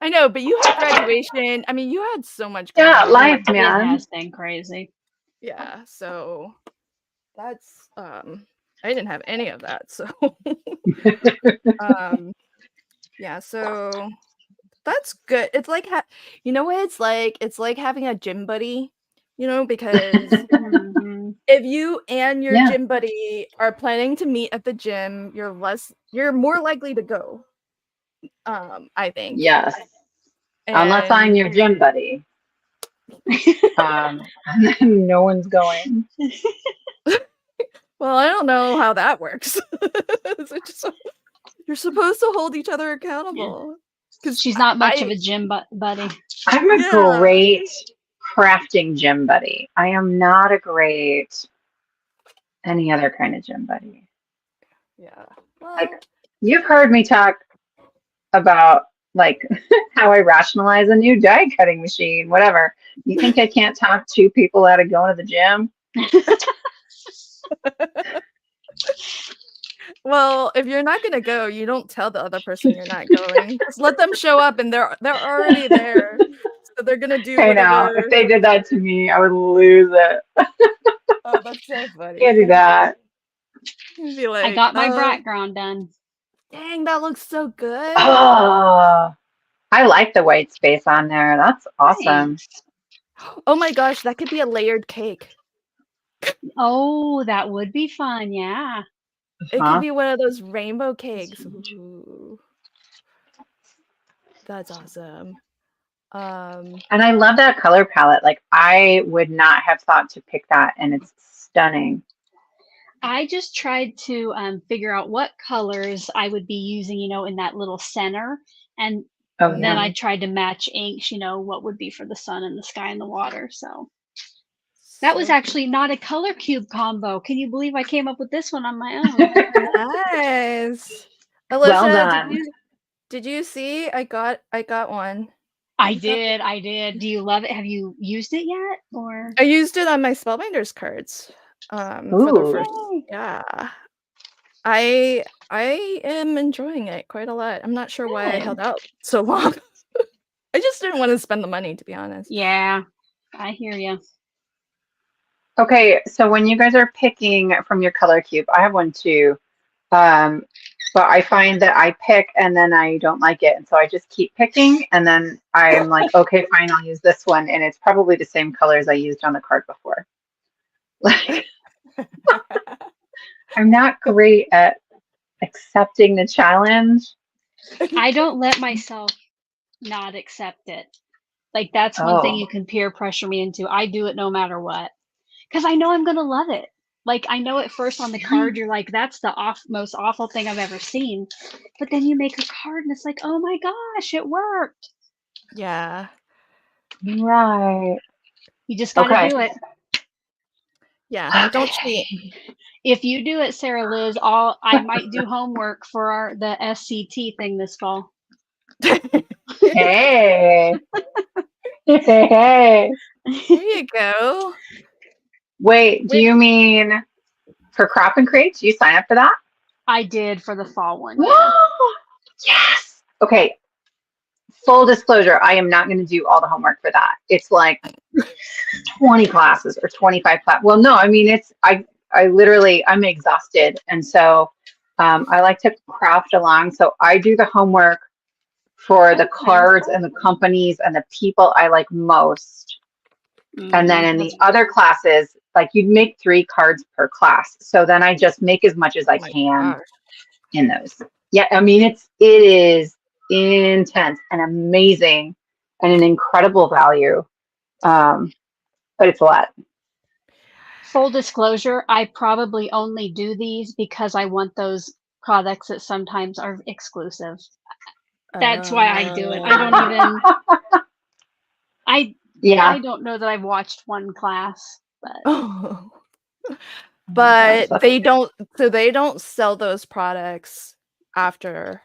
I know, but you had graduation. I mean, you had so much going Yeah, on. life, It man. has been crazy. Yeah, so that's I didn't have any of that, so yeah, so that's good. It's like you know what it's like? It's like having a gym buddy, you know, because if you and your gym buddy are planning to meet at the gym, you're more likely to go. I think. Yes. Unless I'm your gym buddy. And then no one's going. Well, I don't know how that works. You're supposed to hold each other accountable. Because she's not much of a gym buddy. I'm a great crafting gym buddy. I am not a great any other kind of gym buddy. Yeah. Well, like you've heard me talk about like how I rationalize a new die cutting machine, whatever. You think I can't talk two people out of going to the gym? Well, if you're not gonna go, you don't tell the other person you're not going. Just let them show up, and they're already there, so they're gonna do. I know. If they did that to me, I would lose it. Oh, that's so funny. Can't do that. You'd be like, I got my background done. Dang, that looks so good. Oh, I like the white space on there. That's awesome. Nice. Oh my gosh, that could be a layered cake. Oh, that would be fun. Yeah. It could be one of those rainbow cakes. Ooh. That's awesome. And I love that color palette. Like I would not have thought to pick that, and it's stunning. I just tried to figure out what colors I would be using, you know, in that little center. And then I tried to match inks, you know, what would be for the sun and the sky and the water. So that was actually not a color cube combo. Can you believe I came up with this one on my own? Nice. Alicia, well done. Did you see? I got one. I did. Do you love it? Have you used it yet? Or I used it on my Spellbinders cards. For the first, yeah. I am enjoying it quite a lot. I'm not sure why I held out so long. I just didn't want to spend the money, to be honest. Yeah, I hear you. Okay, so when you guys are picking from your color cube, I have one too. But I find that I pick and then I don't like it. And so I just keep picking and then I'm like, okay, fine, I'll use this one. And it's probably the same colors I used on the card before. Like, I'm not great at accepting the challenge. I don't let myself not accept it. Like that's one thing you can peer pressure me into. I do it no matter what. Because I know I'm going to love it. Like I know at first on the card, you're like, that's the most awful thing I've ever seen. But then you make a card and it's like, oh my gosh, it worked. Yeah. Right. You just got to do it. Yeah. Don't cheat. If you do it, Sarah Liz, I might do homework for the SCT thing this fall. Hey. Hey. There you go. Wait, do you mean for Crop and Create? Do you sign up for that? I did for the fall one. Yes. Okay. Full disclosure, I am not going to do all the homework for that. It's like 20 classes or 25 classes. Well, no, I mean, I literally, I'm exhausted. And so I like to craft along. So I do the homework for the Okay. cards and the companies and the people I like most. And then in the That's other classes, like you'd make 3 cards per class. So then I just make as much as I Oh my can gosh. in those. Yeah, I mean it is intense and amazing and an incredible value. But it's a lot. full disclosure, I probably only do these because I want those products that sometimes are exclusive. That's why I do it. I don't even I Yeah. don't know that I've watched one class, but Oh. Oh my gosh, But they don't sell those products after.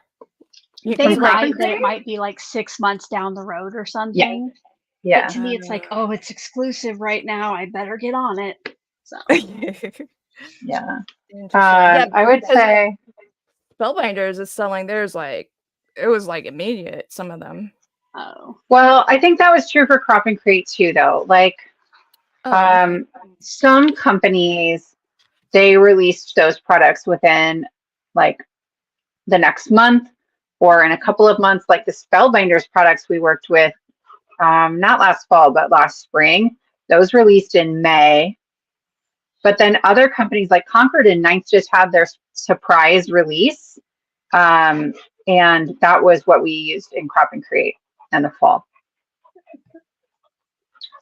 You they from can like Craft and might, but it Create? might be like 6 months down the road or Yeah. something. But Yeah. to me, it's like, oh, it's exclusive right now. I better get on it. So Yeah. Interesting. Yeah, I would because say, Spellbinders is selling theirs like it was like immediate, some of them. oh, well, I think that was true for Crop and Create too, though. Like, Oh, okay. some companies, they released those products within like the next month or in a couple of months, like the Spellbinders products we worked with, not last fall, but last spring. Those released in May. But then other companies like Concord and Ninth just had their surprise release. Um, and that was what we used in Crop and Create in the fall.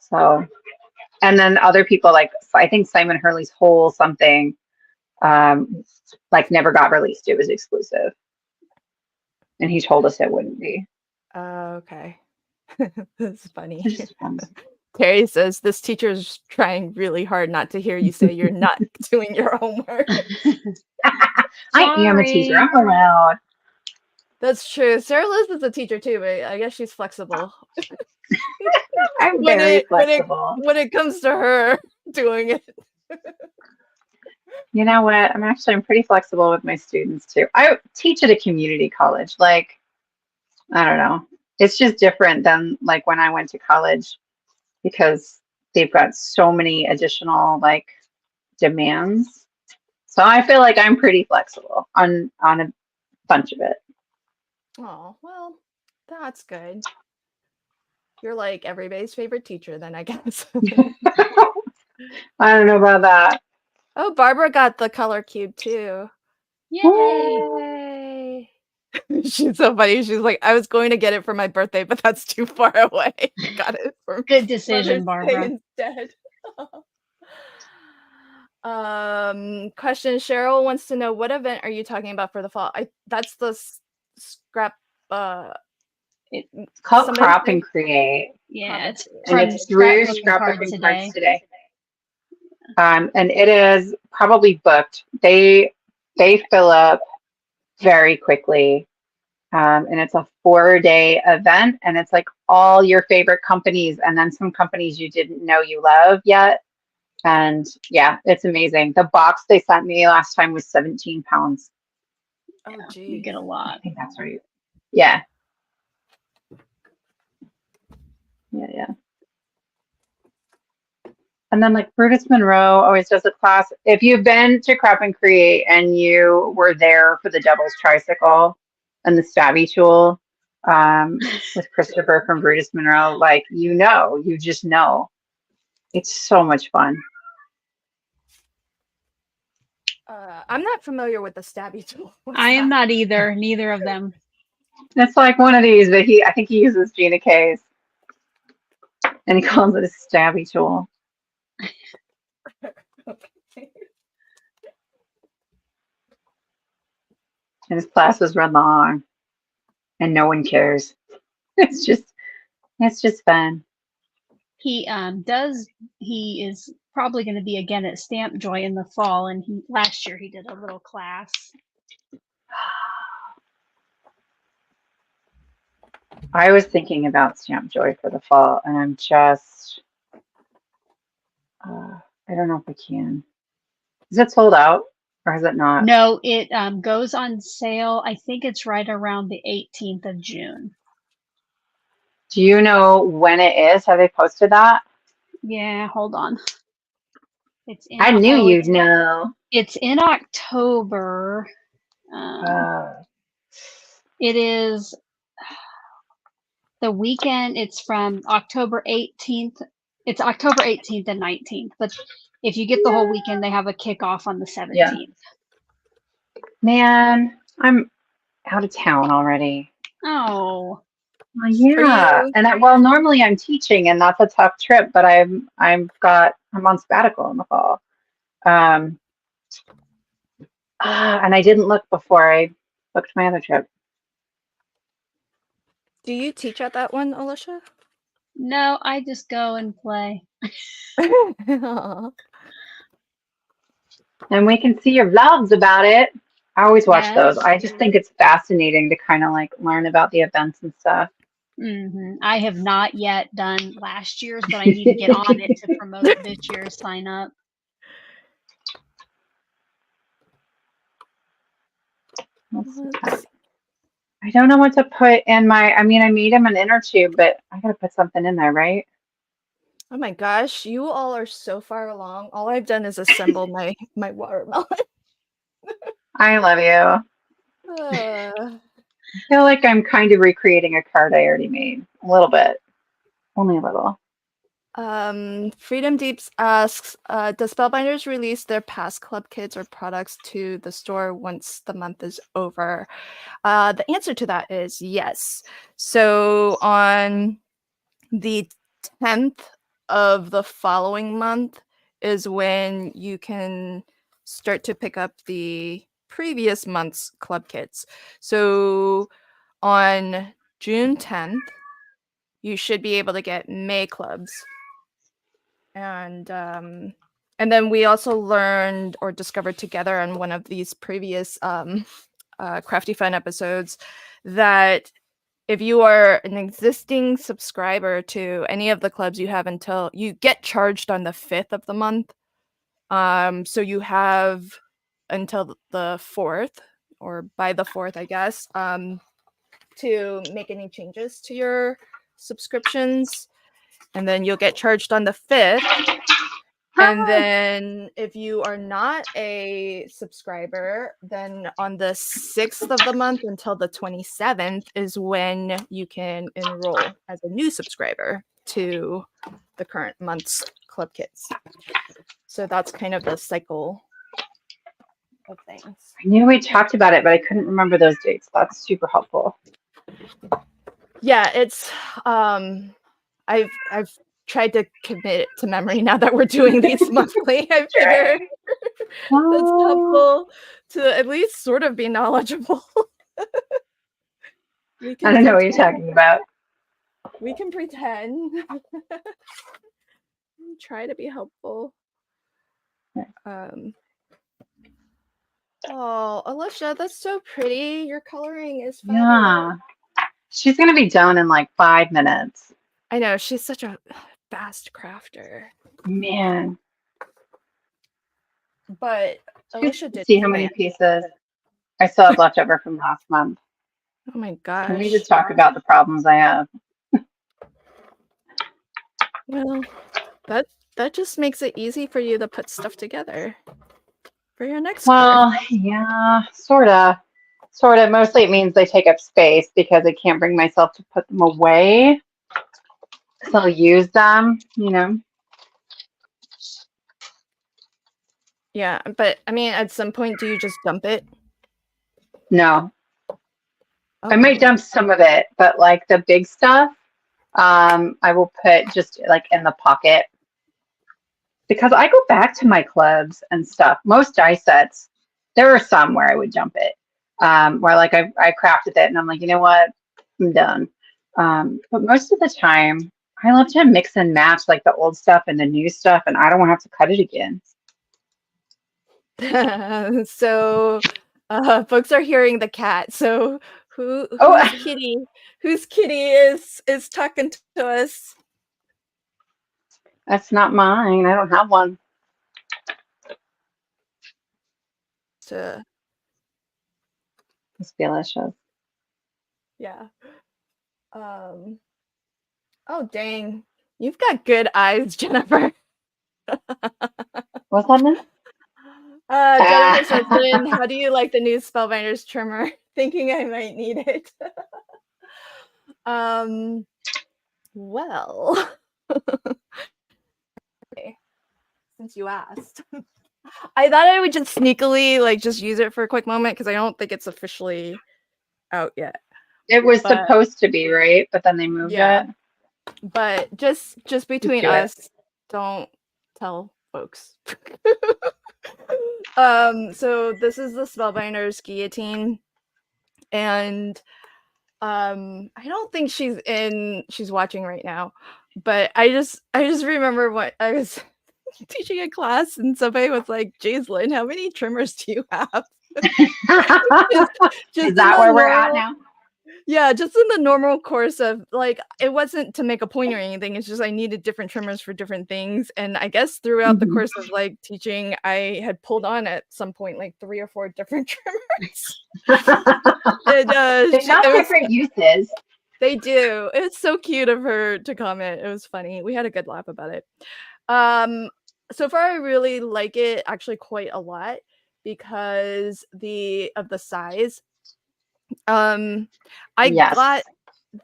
So, and then other people like, I think Simon Hurley's whole something, like never got released. It was exclusive. And he told us it wouldn't be. Okay. That's funny. It just depends. Terry says this teacher's trying really hard not to hear you say you're not doing your homework. I am a teacher. I'm allowed. That's true. Sarah Liz is a teacher too, but I guess she's flexible. I'm when very it flexible. when it comes to her doing it. You know what? I'm pretty flexible with my students too. I teach at a community college. Like, I don't know. It's just different than like when I went to college because they've got so many additional like demands. So I feel like I'm pretty flexible on a bunch of it. Oh, well, that's good. You're like everybody's favorite teacher then, I guess. I don't know about that. Oh, Barbara got the color cube too. yay! Yay. She's so funny. She's like, I was going to get it for my birthday, but that's too far away. Got it for Good decision, Mother's Day Barbara. instead. Question, Cheryl wants to know, what event are you talking about for the fall? That's the scrap It's called somebody Crop say- and Create. Yeah, it's And from it's through Scrapbooking Scrapbooking Cards Cards today. And it is probably booked. They fill up very quickly. And it's a 4-day event, and it's like all your favorite companies and then some companies you didn't know you love yet. And yeah, it's amazing. The box they sent me last time was 17 pounds. Oh, You geez. get a I lot. think that's right. Yeah. Yeah. And then like Brutus Monroe always does a class. If you've been to Crop and Create and you were there for the Devil's Tricycle and the Stabby Tool with Christopher from Brutus Monroe, like you just know. It's so much fun. I'm not familiar with the stabby tool. What's I am that? not either. Neither of them. It's like one of these, but I think he uses Gina K's and he calls it a Stabby Tool. Okay. And his classes run long and no one cares. It's just fun. He is probably going to be again at Stamp Joy in the fall, and last year he did a little class. I was thinking about Stamp Joy for the fall, and I'm just, I don't know if I can. Is it sold out or is it not? No, it goes on sale. I think it's right around the 18th of June. Do you know when it is? Have they posted that? Yeah, hold on. It's in. I knew you'd know. It's in October. Uh, It is the weekend. It's from October 18th. It's October 18th and 19th. But if you get the whole weekend, they have a kickoff on the 17th. yeah. Man, I'm out of town already. Oh. Yeah, you- and well, normally I'm teaching, and that's a tough trip. But I'm on sabbatical in the fall. And I didn't look before I booked my other trip. Do you teach at that one, Alicia? No, I just go and play. And we can see your vlogs about it. I always watch Yes. those. I just think it's fascinating to kind of like learn about the events and stuff. I have not yet done last year's, but I need to get on it to promote this year's sign up. I don't know what to put in my, I made him an inner tube, but I gotta put something in there, right? Oh my gosh, you all are so far along. All I've done is assemble my watermelon. I love you. I feel like I'm kind of recreating a card I already made. A little bit. Only a little. Freedom Deeps asks, does Spellbinders release their past club kits or products to the store once the month is over? The answer to that is yes. So on the 10th of the following month is when you can start to pick up the previous month's club kits. So on June 10th, you should be able to get May clubs. And then we also learned or discovered together on one of these previous Crafty Fun episodes that if you are an existing subscriber to any of the clubs, you have until you get charged on the 5th of the month. So you have until the 4th, or by the 4th, I guess, to make any changes to your subscriptions. And then you'll get charged on the 5th. And then if you are not a subscriber, then on the 6th of the month until the 27th is when you can enroll as a new subscriber to the current month's club kits. So that's kind of the cycle of things. I knew we talked about it, but I couldn't remember those dates. That's super helpful. Yeah, it's I've tried to commit it to memory now that we're doing these monthly. I figured it's helpful to at least sort of be knowledgeable. I don't know what you're talking about. We can pretend. Try to be helpful. Oh, Alicia, that's so pretty. Your coloring is fabulous. Yeah. She's going to be done in like 5 minutes. I know, she's such a fast crafter. Man. But Alicia did. See how many pieces I still have left over from last month. Oh my gosh. Can we just talk about the problems I have? Well, that just makes it easy for you to put stuff together for your next card. Yeah, sort of. Mostly it means they take up space because I can't bring myself to put them away. So I'll use them, Yeah, but I mean, at some point, do you just dump it? No. Okay. I might dump some of it, but like the big stuff, I will put just like in the pocket. Because I go back to my clubs and stuff. Most die sets, there are some where I would dump it. Where like I crafted it and I'm like, you know what? I'm done. But most of the time, I love to mix and match like the old stuff and the new stuff, and I don't want to have to cut it again. So folks are hearing the cat. So whose kitty is talking to us? That's not mine. I don't have one. It's delicious. Yeah. Oh dang. You've got good eyes, Jennifer. What's that mean? Jennifer says, Lynn, how do you like the new Spellbinders trimmer? Thinking I might need it. Well, okay, since you asked. I thought I would just sneakily like just use it for a quick moment because I don't think it's officially out yet. It was But supposed to be, right? But then they moved yeah, it. but just between do it. us, don't tell folks. So this is the Spellbinders guillotine, and I don't think she's watching right now, but I just remember what I was teaching a class and somebody was like, "Geez, Lynn, how many trimmers do you have?" Is that where we're at now? Yeah, just in the normal course of like, it wasn't to make a point or anything. It's just I needed different trimmers for different things. And I guess throughout the course of like teaching, I had pulled on at some point like 3 or 4 different trimmers. And, They have different uses. They do. It's so cute of her to comment. It was funny. We had a good laugh about it. So far I really like it actually quite a lot because of the size. I got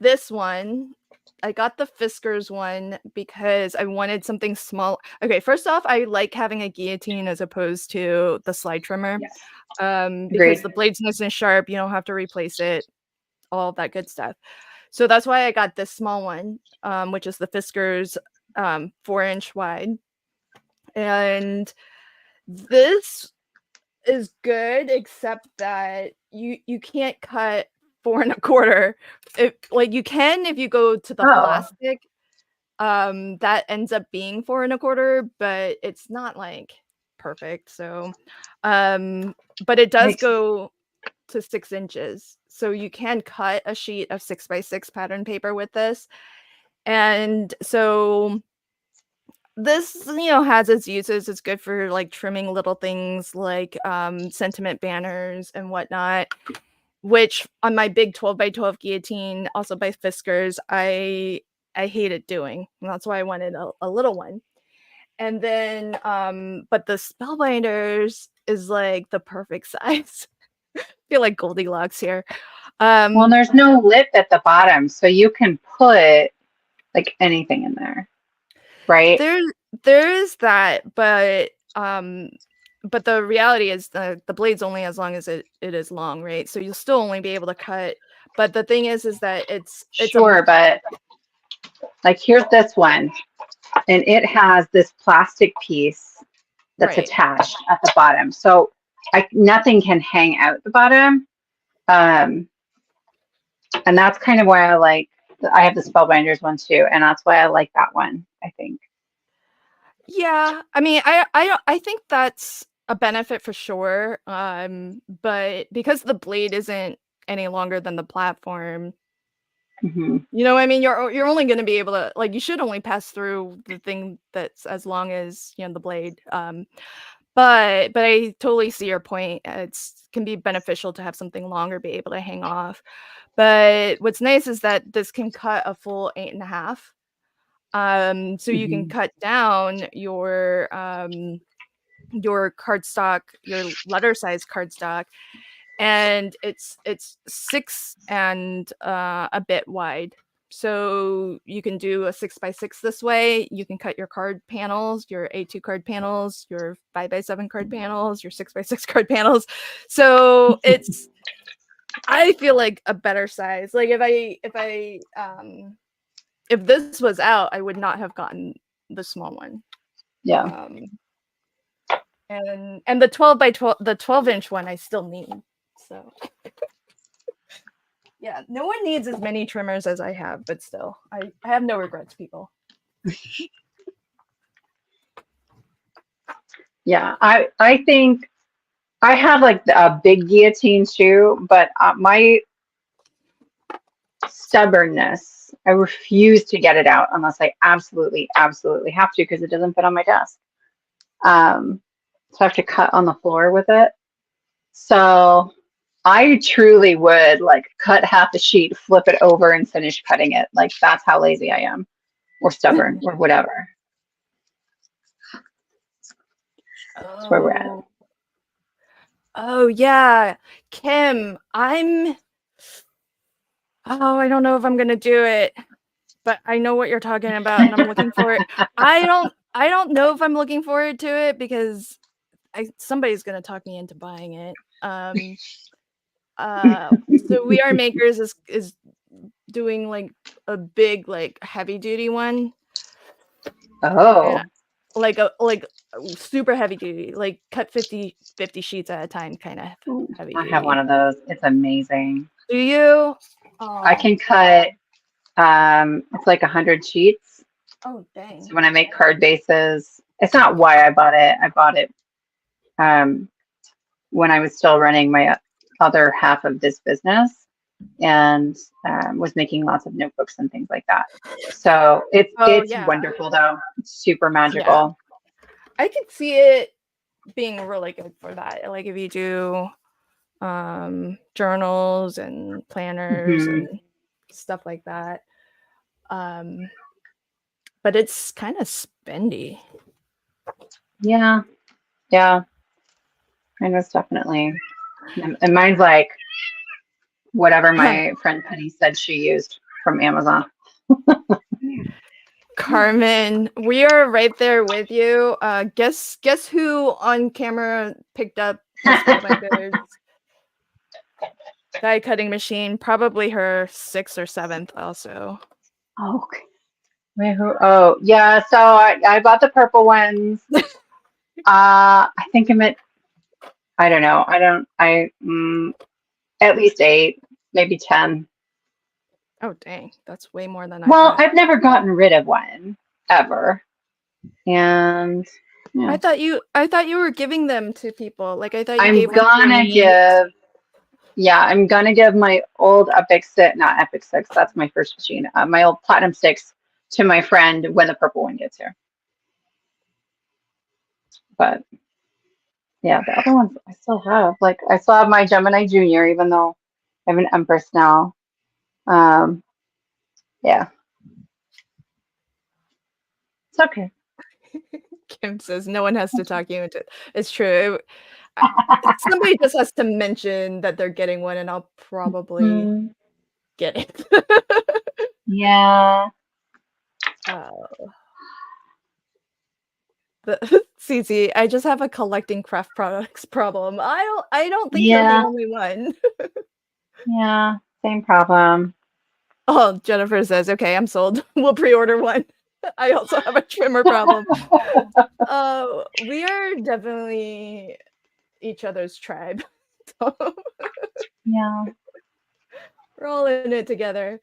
this one. I got the Fiskars one because I wanted something small. Okay, first off, I like having a guillotine as opposed to the slide trimmer. Yes. Because the blade's nice and sharp, you don't have to replace it, all that good stuff. So that's why I got this small one, which is the Fiskars 4-inch wide. And this is good, except that you can't cut 4 1/4. Like you can if you go to the plastic, that ends up being 4 1/4, but it's not like perfect. So, but it does go to 6 inches, so you can cut a sheet of 6x6 pattern paper with this, and so this has its uses. It's good for like trimming little things like sentiment banners and whatnot, which on my big 12x12 guillotine, also by Fiskars, I hated doing, and that's why I wanted a little one. And then but the Spellbinders is like the perfect size. I feel like Goldilocks here. Well, there's no lip at the bottom, so you can put like anything in there, right? There is that, but the reality is the blade's only as long as it is long, right? So you'll still only be able to cut. But the thing is that it's sure, but like here's this one, and it has this plastic piece that's attached at the bottom, so nothing can hang out the bottom. And that's kind of why I have the Spellbinders one too, and that's why I like that one, I think. Yeah, I mean, I think that's a benefit for sure. But because the blade isn't any longer than the platform, you know what I mean? You're only going to be able to, like, you should only pass through the thing that's as long as, the blade. But I totally see your point. It's can be beneficial to have something longer, be able to hang off. But what's nice is that this can cut a full 8.5. So you can cut down your cardstock, your letter size cardstock, and it's 6 and a bit wide. So you can do a 6x6 this way. You can cut your card panels, your A2 card panels, your 5x7 card panels, your 6x6 card panels. So it's I feel like a better size. Like if this was out, I would not have gotten the small one. Yeah. And the 12x12, the 12-inch one, I still need. So yeah, no one needs as many trimmers as I have, but still, I have no regrets, people. Yeah, I think I have like a big guillotine too, but my stubbornness, I refuse to get it out unless I absolutely have to, because it doesn't fit on my desk. So I have to cut on the floor with it. So I truly would like cut half a sheet, flip it over, and finish cutting it. Like that's how lazy I am, or stubborn, or whatever. That's where we're at. Oh yeah, Kim. I don't know if I'm gonna do it, but I know what you're talking about, and I'm looking for it. I don't know if I'm looking forward to it because somebody's gonna talk me into buying it. So We Are Makers is doing like a big like heavy duty one. Yeah, Oh, like super heavy duty, like cut 50 sheets at a time kind of Ooh. heavy I have one duty. of those. It's amazing. Do you? I Oh, can cut, it's like 100 sheets. oh dang. So when I make card bases, it's not why I bought it. I bought it um, when I was still running my other half of this business and was making lots of notebooks and things like that. So Oh it's yeah. wonderful though. It's super Yeah. magical. I could see it being really good for that. Like if you do journals and planners Hmm. and stuff like that. But it's kind of spendy. Yeah, yeah. I know, definitely. And mine's like whatever my friend Penny said she used from Amazon. Carmen, we are right there with you. Guess who on camera picked up the Spellbinders die cutting machine? Probably her 6th or 7th also. Okay. Wait, who? Oh, yeah. So I bought the purple ones. I think I'm at, I don't know. At least 8, maybe 10. Oh dang, that's way more than I Well, thought. I've never gotten rid of one ever. And yeah, I thought you were giving them to people. Like I thought you I'm gave one to your gonna niece. I'm gonna give my old Epic Six, not Epic Six, that's my first machine, my old Platinum Sticks to my friend when the purple one gets here. But yeah, the other ones I still have. Like I still have my Gemini Junior, even though I have an Empress now. Yeah, it's okay. Kim says no one has to talk you into it. It's true. Somebody just has to mention that they're getting one, and I'll probably Hmm. get it. Yeah. Cece, I just have a collecting craft products problem. I don't think you're the Yeah. only one. Yeah. Same problem. Oh, Jennifer says, okay, I'm sold. We'll pre-order one. I also have a trimmer problem. We are definitely each other's tribe. So Yeah. we're all in it together.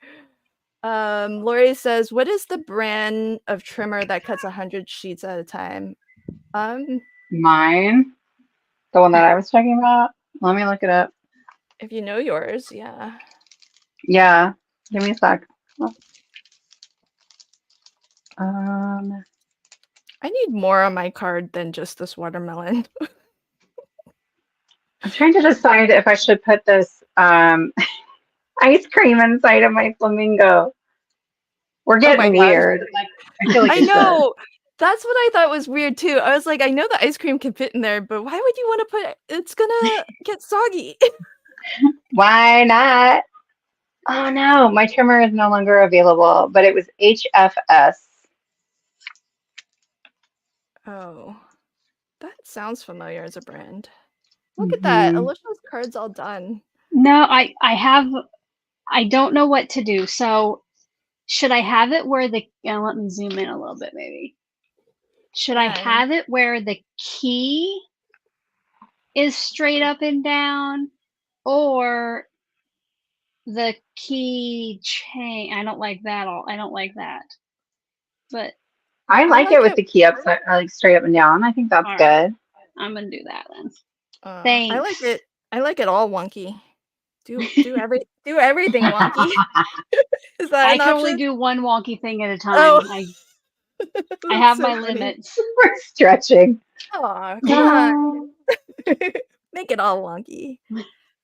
Lori says, what is the brand of trimmer that cuts 100 sheets at a time? Mine, the one that I was talking about. Let me look it up. If you know yours, yeah. Yeah. Give me a sec. I need more on my card than just this watermelon. I'm trying to decide if I should put this ice cream inside of my flamingo. We're Oh my getting gosh. weird. Like, I feel like I it should. know. That's what I thought was weird too. I was like, I know the ice cream can fit in there, but why would you want to put it's gonna get soggy. Why not? Oh no, my trimmer is no longer available, but it was HFS. Oh, that sounds familiar as a brand. Look at that. Hmm. Alicia's card's all done. No, I don't know what to do. So should I have it where let me zoom in a little bit maybe. Should I Yeah. have it where the key is straight up and down, or the key chain? I don't like that I don't like that. But I I like like it with it. the key up, like straight up and down. I think that's all right, good. I'm gonna do that then. I like Thanks. it. I like it all wonky. Do everything wonky. Is that I an can only option? do one wonky thing at a time. Oh, I that's have so my funny. limits. We're stretching. Aw, come on. Make it all wonky.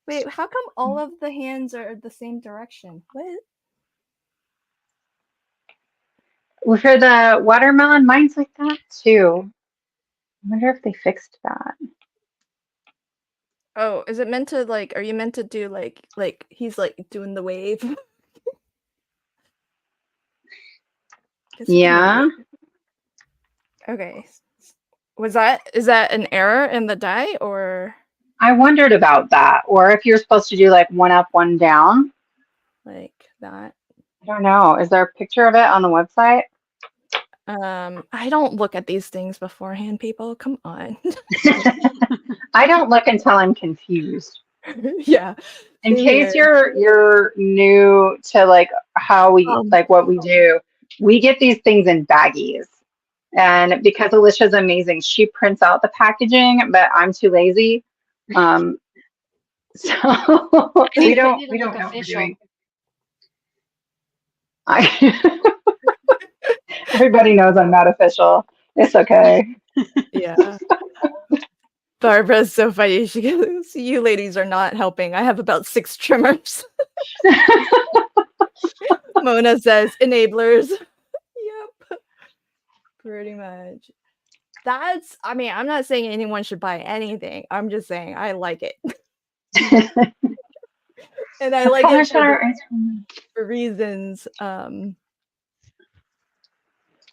Wait, how come all of the hands are the same direction? What? Well, for the watermelon, mine's like that too. I wonder if they fixed that. Oh, is it meant to like? Are you meant to do like he's like doing the wave? Guess you can Yeah. wave. Okay. Is that an error in the die or I wondered about that. Or if you're supposed to do like one up, one down. like that? I don't know. Is there a picture of it on the website? I don't look at these things beforehand, people. Come on. I don't look until I'm confused. Yeah. In Same case here. you're new to like how we like what we do, we get these things in baggies. And because Alicia's amazing, she prints out the packaging, but I'm too lazy. So we They don't need to we look don't know what we're official. doing. Everybody knows I'm not official. It's okay. Yeah. Barbara's so funny. She goes, "You ladies are not helping. I have about 6 trimmers." Mona says, "Enablers." Yep. Pretty much. I mean, I'm not saying anyone should buy anything. I'm just saying I like it. And I like it for reasons.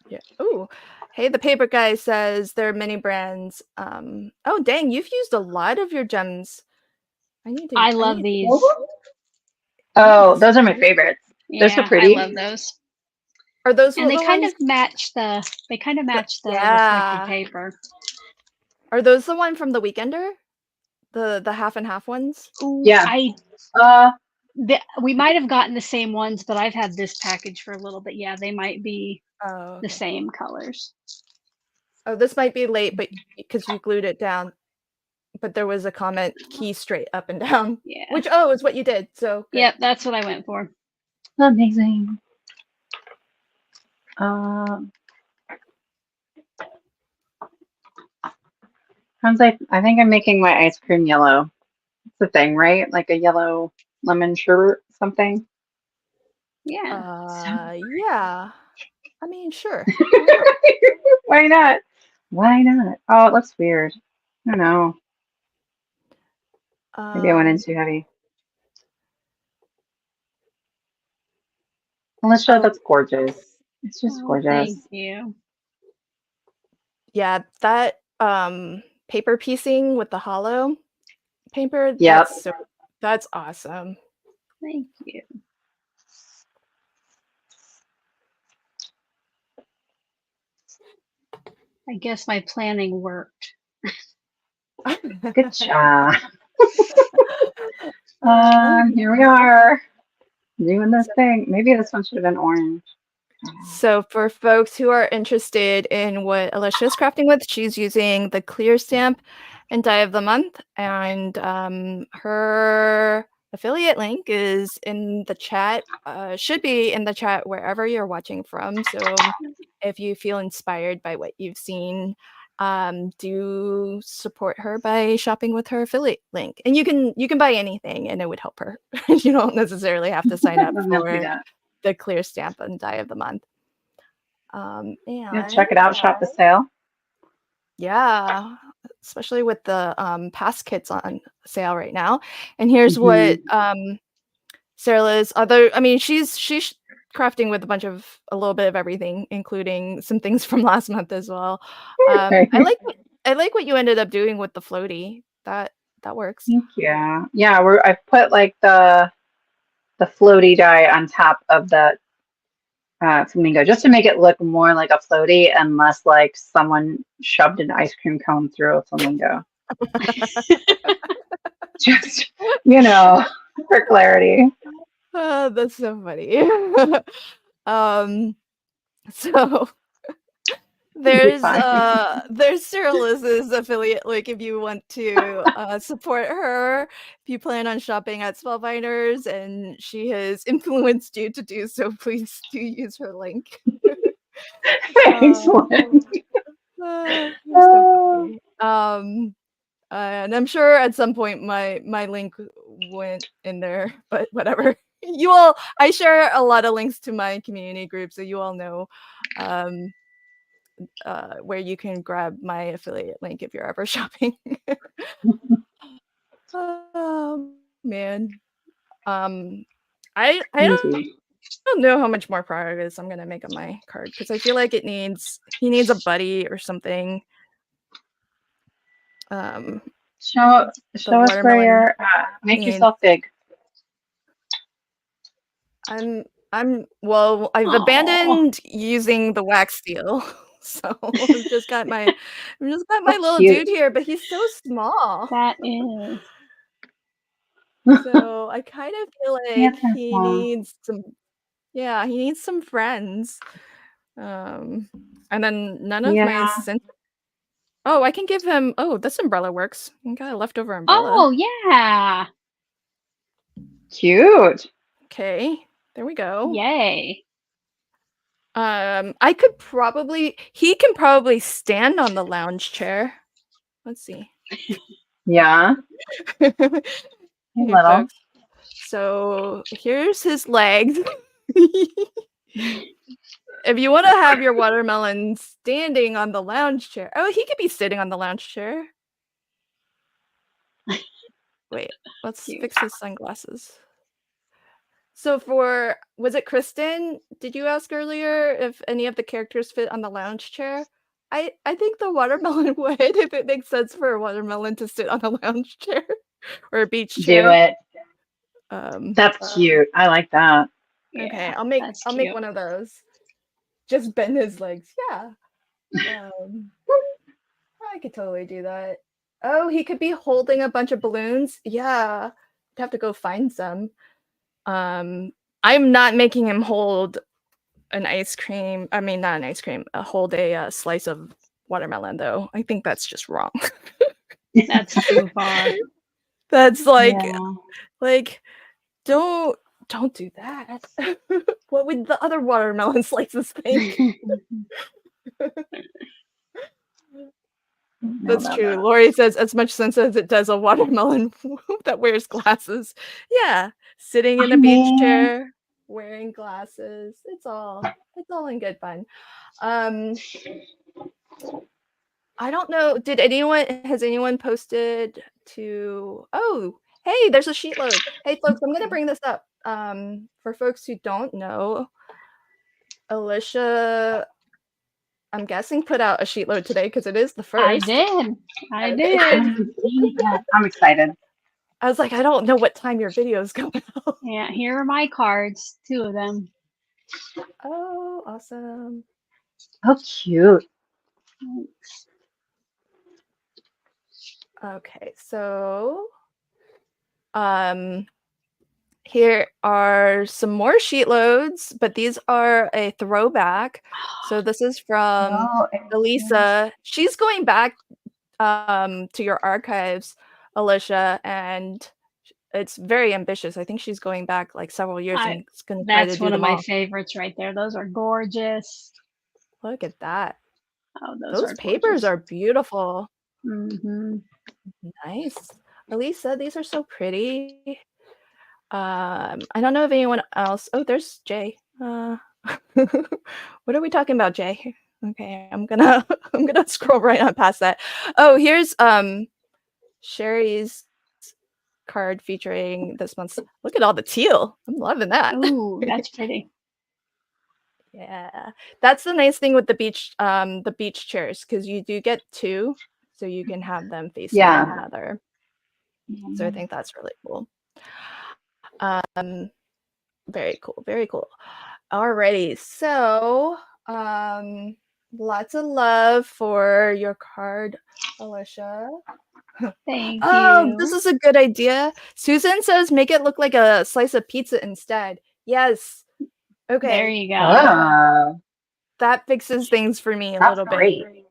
Yeah. Oh, hey, the paper guy says there are many brands. Oh, dang, you've used a lot of your gems. I love these. Oh, those are my favorites. They're so Yeah, pretty. I love those. Are those And the they kind ones? of match the Yeah. reflective paper. Are those the one from the Weekender? The half and half ones? Ooh, Yeah. we might have gotten the same ones, but I've had this package for a little bit. Yeah, they might be Oh, the okay. same colors. Oh, this might be late, but because you glued it down. But there was a comment key straight up and down. Yeah. Which is what you did. So good. Yep, that's what I went for. Amazing. Sounds like I think I'm making my ice cream yellow. It's the thing, right? Like a yellow lemon sherbet something. Yeah. Yeah. I mean, sure. Why not? Why not? Oh, it looks weird. I don't know. Maybe I went in too heavy. Alicia, that's gorgeous. It's just gorgeous. Thank you. Yeah, that paper piecing with the hollow paper, Yep. that's awesome. Thank you. I guess my planning worked. Good job. Here we are doing this thing. Maybe this one should have been orange. So for folks who are interested in what Alicia's crafting with, she's using the clear stamp and die of the month, and her affiliate link is in the chat, should be in the chat wherever you're watching from. So if you feel inspired by what you've seen, do support her by shopping with her affiliate link. And you can buy anything and it would help her. You don't necessarily have to sign up for the clear stamp and die of the month. And yeah, check it out, shop the sale. Yeah, especially with the past kits on sale right now. And here's what Sarah Liz, I mean, she's crafting with a little bit of everything, including some things from last month as well. I like what you ended up doing with the floaty. That works. Thank you. Yeah, I put like the floaty die on top of the flamingo just to make it look more like a floaty and less like someone shoved an ice cream cone through a flamingo. Just, for clarity. That's so funny. So there's Sarah Liz's affiliate link if you want to support her, if you plan on shopping at Spellbinders and she has influenced you to do so, please do use her link. Excellent. So funny. And I'm sure at some point my link went in there, but whatever. I share a lot of links to my community group, so you all know where you can grab my affiliate link if you're ever shopping. Oh man. I Easy. don't know how much more progress I'm gonna make on my card because I feel like he needs a buddy or something. Um, Show the us where watermelon you're make needs. yourself big. Well, I've Oh, abandoned using the wax steel, so I've just got my Oh, little cute. dude here, but he's so small. that is. So I kind of feel like Hands are small. he needs some friends. And then none of my Yeah. Oh, I can give him. Oh, this umbrella works. I got a leftover umbrella. Oh, yeah. Cute. Okay, there we go. Yay. He can probably stand on the lounge chair. Let's see. Yeah. Hey, A little. folks. So here's his legs. If you want to have your watermelon standing on the lounge chair. Oh, he could be sitting on the lounge chair. Wait, let's Cute. fix his sunglasses. So was it Kristen? Did you ask earlier if any of the characters fit on the lounge chair? I think the watermelon would if it makes sense for a watermelon to sit on a lounge chair or a beach Do chair. it. Um, That's cute. I like that. Yeah, okay, that's I'll make cute. one of those. Just bend his legs. Yeah. I could totally do that. Oh, he could be holding a bunch of balloons. Yeah. I'd have to go find some. I'm not making him hold an ice cream. I mean, not an ice cream. Hold a slice of watermelon, though. I think that's just wrong. That's too far. That's Yeah. like, don't do that. What would the other watermelon slices think? That's true. Lori says as much sense as it does a watermelon that wears glasses. Yeah, sitting in I a beach mean, chair, wearing glasses. It's all in good fun. I don't know. Has anyone posted to? Oh, hey, there's a sheet load. Hey, folks, I'm gonna bring this up. For folks who don't know, Alicia, I'm guessing, put out a sheet load today because it is the I first. did. I Okay. did. I haven't seen it yet. I'm excited. I was like, I don't know what time your videos go out. Yeah, here are my cards, 2 of them. Oh, awesome. Oh, cute. Thanks. Okay, so here are some more sheet loads, but these are a throwback. So this is from Oh, Elisa. She's going back to your archives, Alicia, and it's very ambitious. I think she's going back like several years and it's going to try to That's do one of them my all. favorites right there. Those are gorgeous. Look at that. Oh, Those papers are beautiful. Mm-hmm. Nice. Elisa, these are so pretty. I don't know if anyone else. Oh, there's Jay. What are we talking about, Jay? Okay, I'm gonna scroll right on past that. Oh, here's Sherry's card featuring this month's. Look at all the teal. I'm loving that. Ooh, that's pretty. Yeah, that's the nice thing with the beach chairs because you do get 2, so you can have them facing one another. So I think that's really cool. Very cool, very cool. Alrighty, so lots of love for your card, Alicia. Thank Oh, you. this is a good idea. Susan says make it look like a slice of pizza instead. Yes. Okay. There you go. Oh, That fixes things for me a that's little great. bit.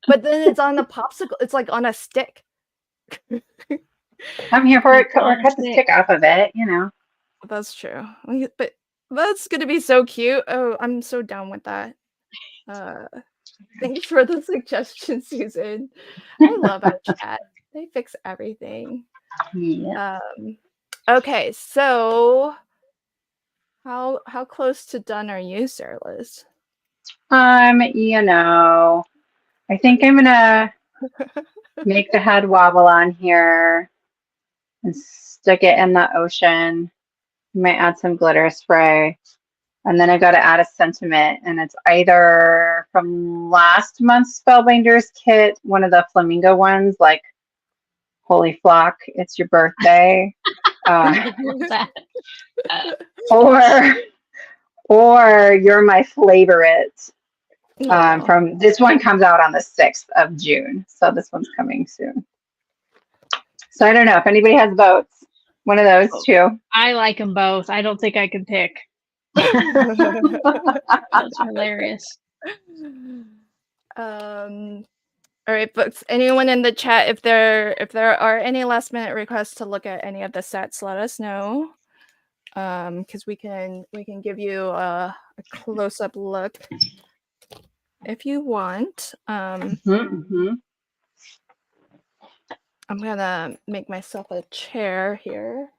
But then it's on the popsicle. It's like on a stick. I'm here for it. It's Or on cut the stick. stick off of it, you know. That's true. But that's gonna be so cute. Oh, I'm so down with that. Thanks for the suggestion, Susan. I love our chat. They fix everything. Yeah. Okay, so how close to done are you, Sarah Liz? You know, I think I'm gonna make the head wobble on here. and stick it in the ocean. You might add some glitter spray. And then I got to add a sentiment, and it's either from last month's Spellbinders kit, one of the flamingo ones, like Holy Flock, it's your birthday, I love that. or you're my favorite. Aw. From this one comes out on the 6th of June, so this one's coming soon. So I don't know if anybody has votes. One of those two. I like them both. I don't think I can pick. That's hilarious. All right, folks. Anyone in the chat, if there are any last minute requests to look at any of the sets, let us know. Because we can give you a close up look if you want. I'm gonna make myself a chair here.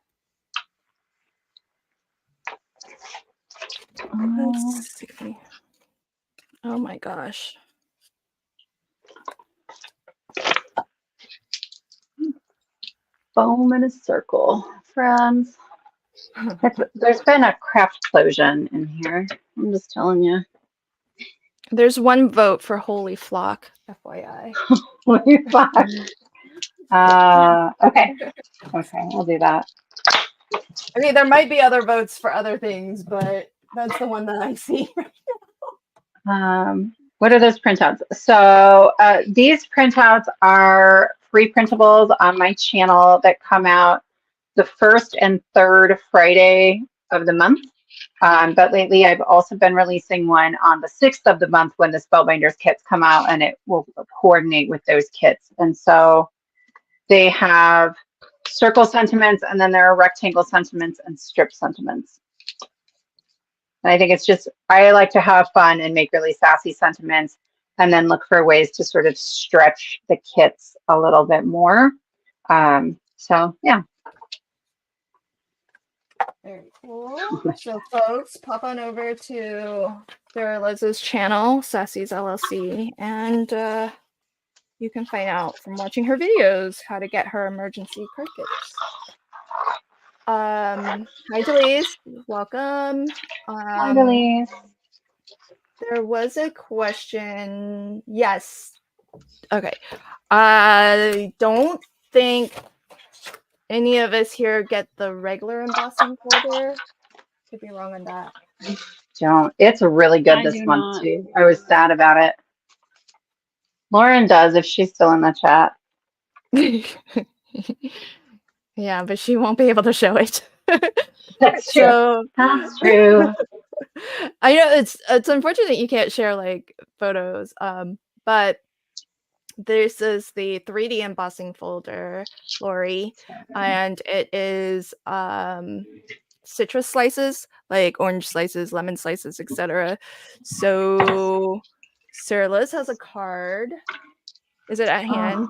Let's see. Oh my gosh. Foam in a circle, friends. There's been a craft explosion in here. I'm just telling you. There's one vote for Holy Flock, FYI. Holy Flock. Okay, I'll do that. I mean, there might be other votes for other things, but that's the one that I see. What are those printouts? So these printouts are free printables on my channel that come out the 1st and 3rd Friday of the month. But lately I've also been releasing one on the 6th of the month when the Spellbinders kits come out, and it will coordinate with those kits. And so they have circle sentiments, and then there are rectangle sentiments and strip sentiments. And I think it's just, I like to have fun and make really sassy sentiments, and then look for ways to sort of stretch the kits a little bit more. So yeah. Very cool. So folks, pop on over to Sarah Liz's channel, Sassy's LLC, and you can find out from watching her videos how to get her emergency card kits. Hi Delise, welcome. Hi, Delise. There was a question. Yes. Okay. I don't think any of us here get the regular embossing folder. Could be wrong on that. Don't. It's really good this month too. I was sad about it. Lauren does, if she's still in the chat. Yeah, but she won't be able to show it. That's true. So, that's true. I know it's unfortunate you can't share like photos. But this is the 3D embossing folder, Lori, and it is citrus slices, like orange slices, lemon slices, etc. So Sarah Liz has a card. Is it at hand?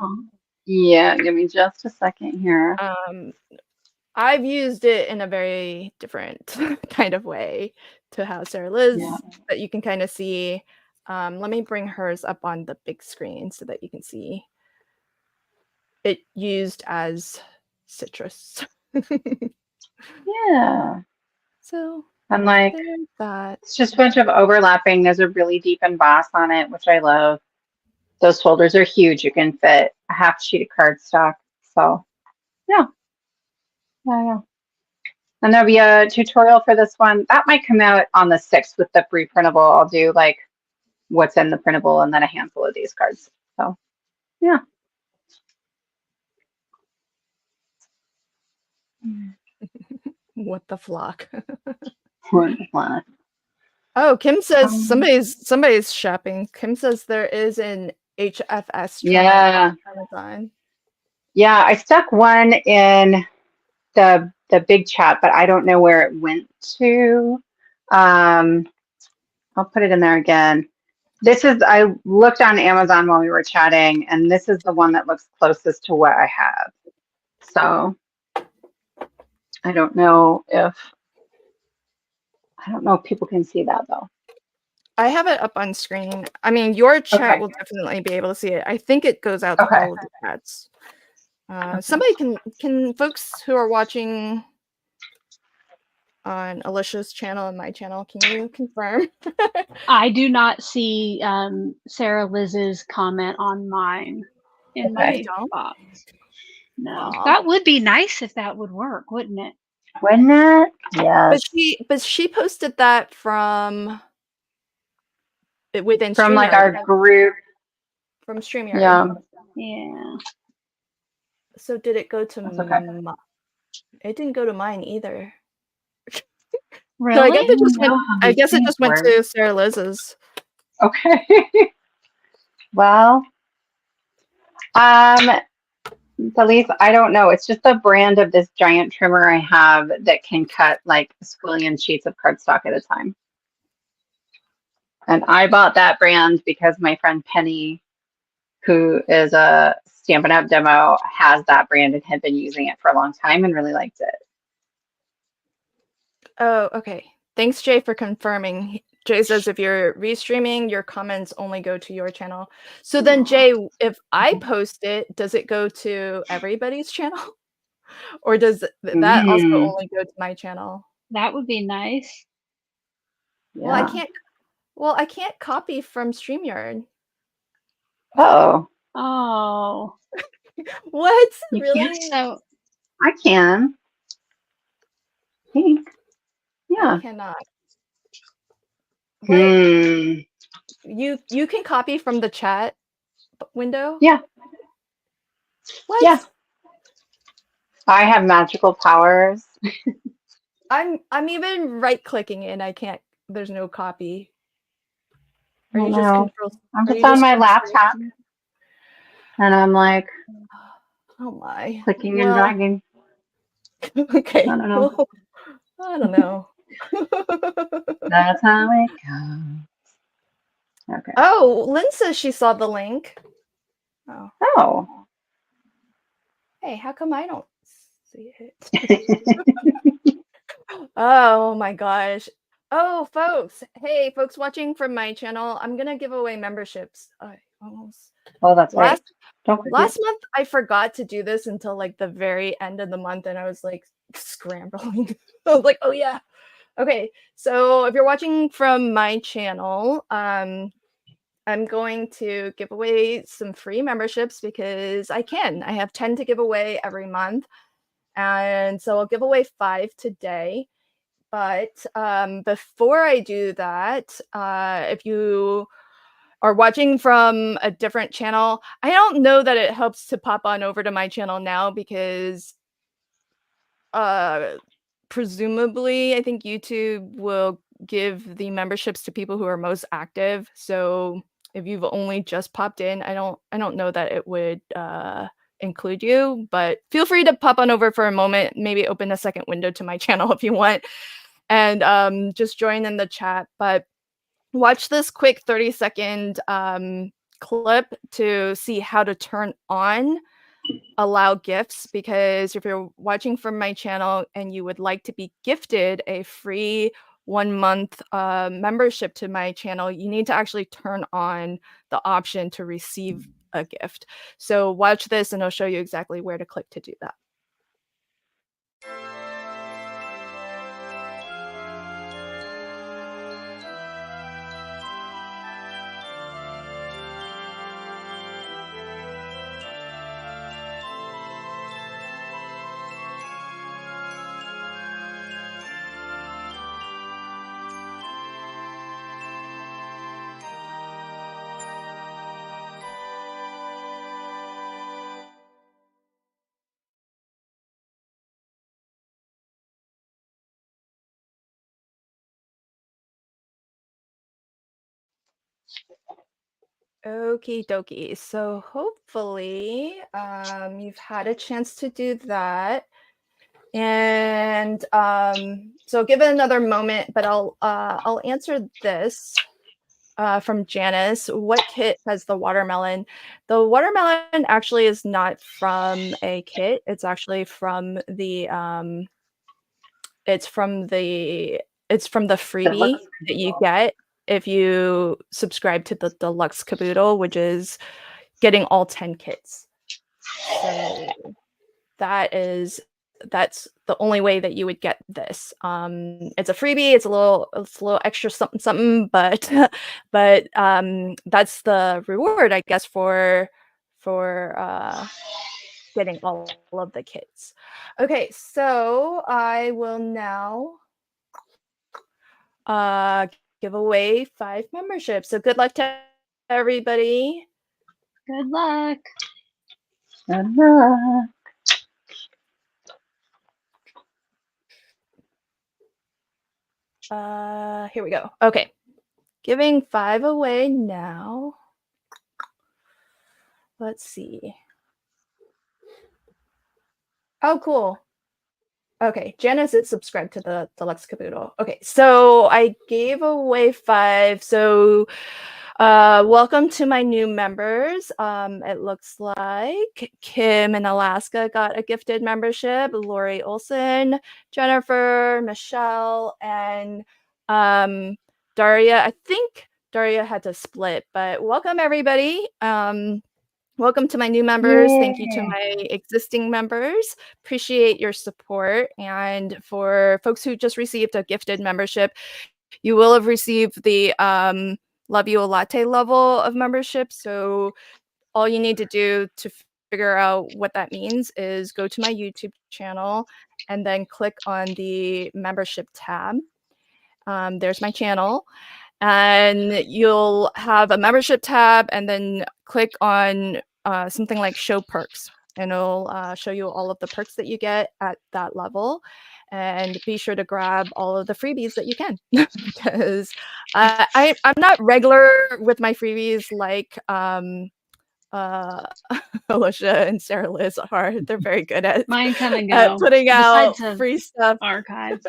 Yeah, give me just a second here. I've used it in a very different kind of way to have Sarah Liz that you can kind of see. Let me bring hers up on the big screen so that you can see it used as citrus. Yeah. So I'm like, it's just a bunch of overlapping. There's a really deep emboss on it, which I love. Those folders are huge. You can fit a half sheet of cardstock. So yeah. And there'll be a tutorial for this one. That might come out on the 6th with the free printable. I'll do like what's in the printable and then a handful of these cards. So yeah. What the flock? What the flock? Oh, Kim says somebody's shopping. Kim says there is an HFS on Amazon. Yeah, I stuck one in the big chat, but I don't know where it went to. I'll put it in there again. This is, I looked on Amazon while we were chatting, and this is the one that looks closest to what I have. So I don't know if people can see that though. I have it up on screen. I mean, your chat will definitely be able to see it. I think it goes out to all of the chats. Somebody can folks who are watching on Alicia's channel and my channel, can you confirm? I do not see Sarah Liz's comment on mine in Oh, you my don't? box. No, Aw. that would be nice if that would work, wouldn't it? Wouldn't it? Yes. But she posted that from within From like StreamYard, our group. from StreamYard. Yeah. Yeah. So did it go to That's okay. it didn't go to mine either. Really? So I guess it just know went how I these guess it things just went work. to Sarah Liz's. Okay. Well, Elise, I don't know. It's just the brand of this giant trimmer I have that can cut like a squillion sheets of cardstock at a time. And I bought that brand because my friend Penny, who is a Stampin' Up! Demo, has that brand and had been using it for a long time and really liked it. Oh, okay. Thanks, Jay, for confirming. Jay says if you're restreaming, your comments only go to your channel. So then, Jay, if I post it, does it go to everybody's channel? Or does that also only go to my channel? That would be nice. Yeah. Well, I can't copy from StreamYard. Oh. Oh. What? You Really? can't? So I can. I think. Yeah. I cannot. What? You can copy from the chat window? Yeah. What? Yeah. I have magical powers. I'm even right-clicking it and I can't. There's no copy. Are I you just know. control? I'm are just you on my control- laptop and I'm like Oh my. clicking and dragging. Okay. I don't know. Well, I don't know. That's how it goes. Okay. Oh, Lynn says she saw the link. Oh. Oh. Hey, how come I don't see it? Oh my gosh. Oh, folks. Hey, folks watching from my channel, I'm gonna give away memberships. I almost. Oh, that's right. Don't forget. Last month, I forgot to do this until like the very end of the month, and I was like scrambling. I was like, oh yeah. Okay, so if you're watching from my channel, I'm going to give away some free memberships because I can. I have 10 to give away every month. And so I'll give away 5 today. But before I do that, if you are watching from a different channel, I don't know that it helps to pop on over to my channel now because presumably I think YouTube will give the memberships to people who are most active. So if you've only just popped in, I don't know that it would include you, but feel free to pop on over for a moment, maybe open a second window to my channel if you want, and just join in the chat. But watch this quick 30-second clip to see how to turn on allow gifts, because if you're watching from my channel and you would like to be gifted a free 1-month membership to my channel, you need to actually turn on the option to receive a gift. So watch this and I'll show you exactly where to click to do that. Okie dokie. So hopefully you've had a chance to do that. And so give it another moment, but I'll answer this from Janice. What kit has the watermelon? The watermelon actually is not from a kit. It's actually from the it's from the freebie that you get if you subscribe to the deluxe caboodle, which is getting all 10 kits. So that's the only way that you would get this. It's a freebie. It's a little extra something, but that's the reward, I guess, for getting all of the kits. Okay, so I will now give away 5 memberships. So good luck to everybody. Good luck. Good luck. Here we go. Okay, giving 5 away now. Let's see. Oh, cool. Okay, Janice is subscribed to the Deluxe Caboodle. Okay, so I gave away 5. So welcome to my new members. It looks like Kim in Alaska got a gifted membership, Lori Olson, Jennifer, Michelle, and Daria. I think Daria had to split, but welcome everybody. Welcome to my new members. Thank you to my existing members. Appreciate your support. And for folks who just received a gifted membership, you will have received the Love You a Latte level of membership. So all you need to do to figure out what that means is go to my YouTube channel and then click on the membership tab. There's my channel. And you'll have a membership tab and then click on something like show perks, and it'll show you all of the perks that you get at that level. And be sure to grab all of the freebies that you can because I'm not regular with my freebies like Alicia and Sarah Liz are. They're very good at Mine come and at go. putting out Besides free stuff. archives.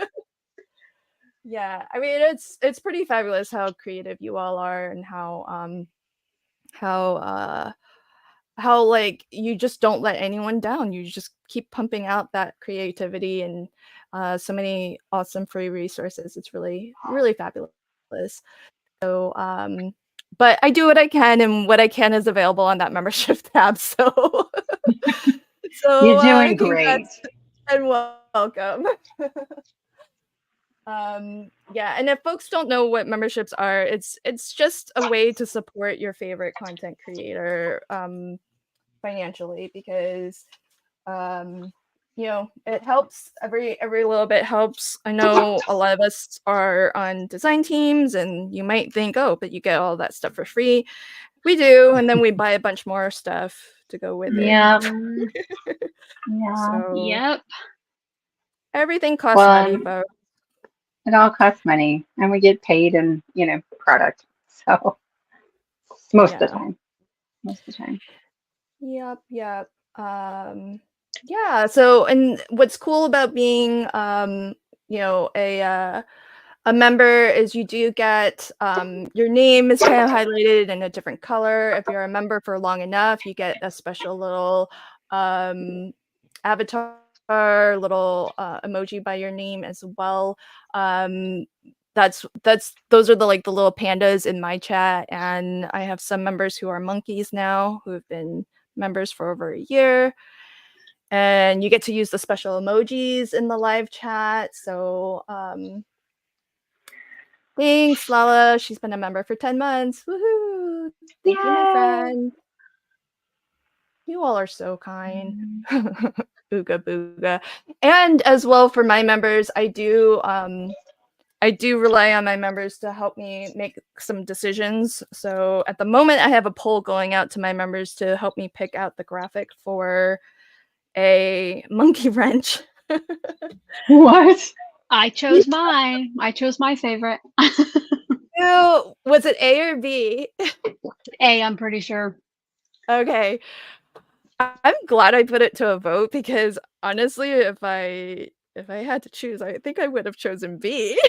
Yeah, I mean it's pretty fabulous how creative you all are and how like you just don't let anyone down. You just keep pumping out that creativity and so many awesome free resources. It's really fabulous. So but I do what I can, and what I can is available on that membership tab. So You're doing great. congrats and welcome. Yeah, and if folks don't know what memberships are, it's just a way to support your favorite content creator financially, because you know, it helps. Every little bit helps. I know a lot of us are on design teams and you might think, oh, but you get all that stuff for free. We do, and then we buy a bunch more stuff to go with it. Yeah. So Yep. everything costs money, folks. It all costs money, and we get paid in, product. So most of the time. Yep. Yeah. So, and what's cool about being, a member is you do get your name is kind of highlighted in a different color. If you're a member for long enough, you get a special little avatar, little emoji by your name as well. Those are the little pandas in my chat, and I have some members who are monkeys now who have been members for over a year, and you get to use the special emojis in the live chat. So thanks, Lala. She's been a member for 10 months. Woohoo! Thank you, my friend. You all are so kind. Booga booga. And as well, for my members, I do rely on my members to help me make some decisions. So at the moment, I have a poll going out to my members to help me pick out the graphic for a monkey wrench. What? I chose mine. I chose my favorite. Ew, was it A or B? A, I'm pretty sure. Okay. I'm glad I put it to a vote, because honestly, if I had to choose, I think I would have chosen B.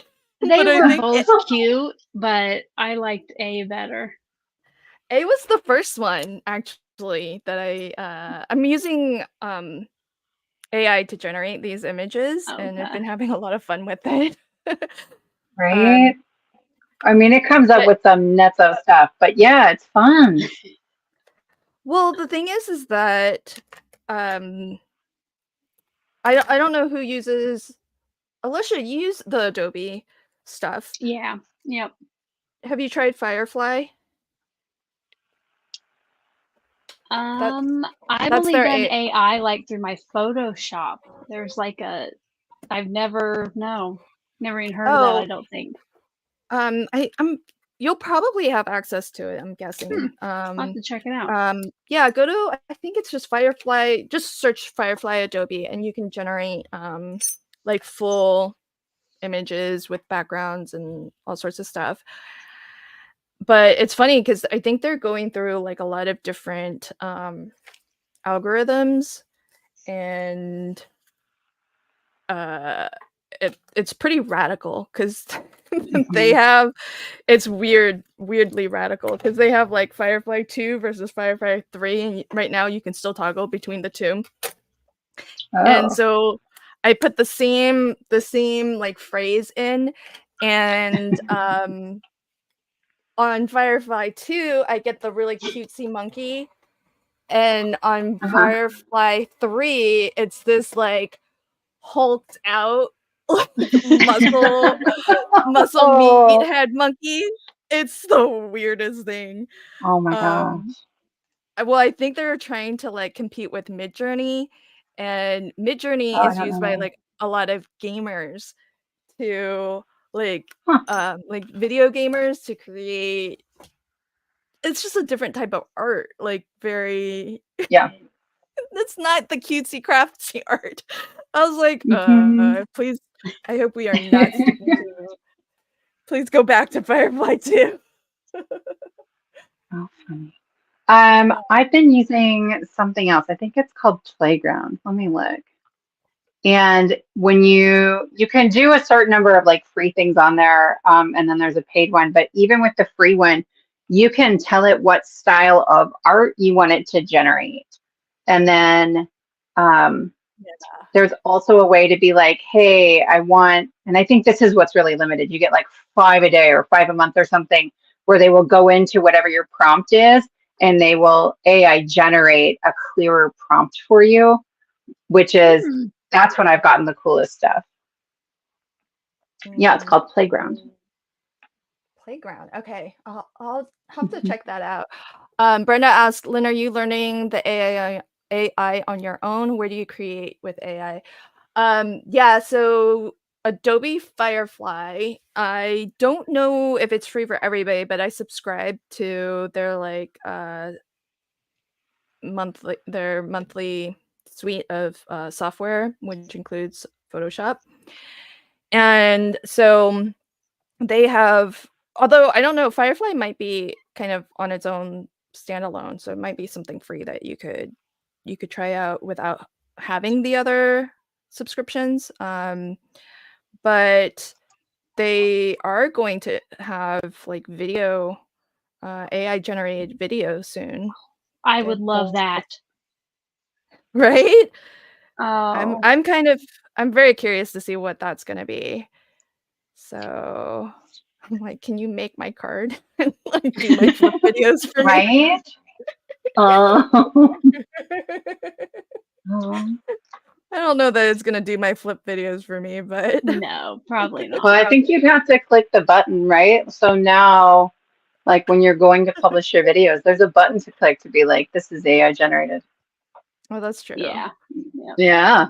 They But I were think both cute, but I liked A better. A was the first one, actually, that I'm using AI to generate these images, and I've been having a lot of fun with it. Right? I mean, it comes up with some nutso stuff, but yeah, it's fun. Well, the thing is that I don't know who uses. Alicia, you use the Adobe stuff. Yeah. Yep. Have you tried Firefly? That's I've that's only their done a. AI like through my Photoshop. There's like I've never even heard of that, I Oh, don't think. I'm. You'll probably have access to it, I'm guessing. I'll have to check it out. Yeah, go to, I think it's just Firefly, just search Firefly Adobe and you can generate like full images with backgrounds and all sorts of stuff. But it's funny because I think they're going through like a lot of different algorithms, and it's pretty radical because they have, it's weirdly radical because they have like Firefly 2 versus Firefly 3, and right now you can still toggle between the two. And Oh. so I put the same like phrase in, and on Firefly 2 I get the really cutesy monkey, and on Uh-huh. Firefly 3 it's this like hulked out muscle Oh. meathead monkey. It's the weirdest thing. Oh my gosh. Well, I think they're trying to like compete with Midjourney, and Oh, Midjourney I is don't used know by that. like a lot of gamers to Huh. like video gamers to create. It's just a different type of art, like very. Yeah. It's not the cutesy craftsy art. I was like, Hmm. please, I hope we are not sticking to. Please go back to Firefly 2. Oh, funny. I've been using something else. I think it's called Playground. Let me look. And when you can do a certain number of like free things on there, and then there's a paid one. But even with the free one, you can tell it what style of art you want it to generate. And then Yeah. there's also a way to be like, hey, I want, and I think this is what's really limited. You get like 5 a day or 5 a month or something, where they will go into whatever your prompt is and they will AI generate a clearer prompt for you, which is, Hmm. that's when I've gotten the coolest stuff. Yeah, it's called Playground. Playground. Okay, I'll have to Mhm. check that out. Brenda asked, Lynn, are you learning the AI on your own? Where do you create with AI? Yeah, so Adobe Firefly. I don't know if it's free for everybody, but I subscribe to their like monthly suite of software, which includes Photoshop. And so they have, although I don't know, Firefly might be kind of on its own standalone, so it might be something free that you could try out without having the other subscriptions. But they are going to have like video, AI generated video soon. I would And love that. right? Oh. I'm very curious to see what that's gonna be. So I'm like, can you make my card and like do my flip videos for me? Right? Oh. Oh. I don't know that it's gonna do my flip videos for me, but No, probably Well, not. I think you'd have to click the button, right? So now, like when you're going to publish your videos, there's a button to click to be like, this is AI generated. well, that's true. Yeah. Yep. Yeah.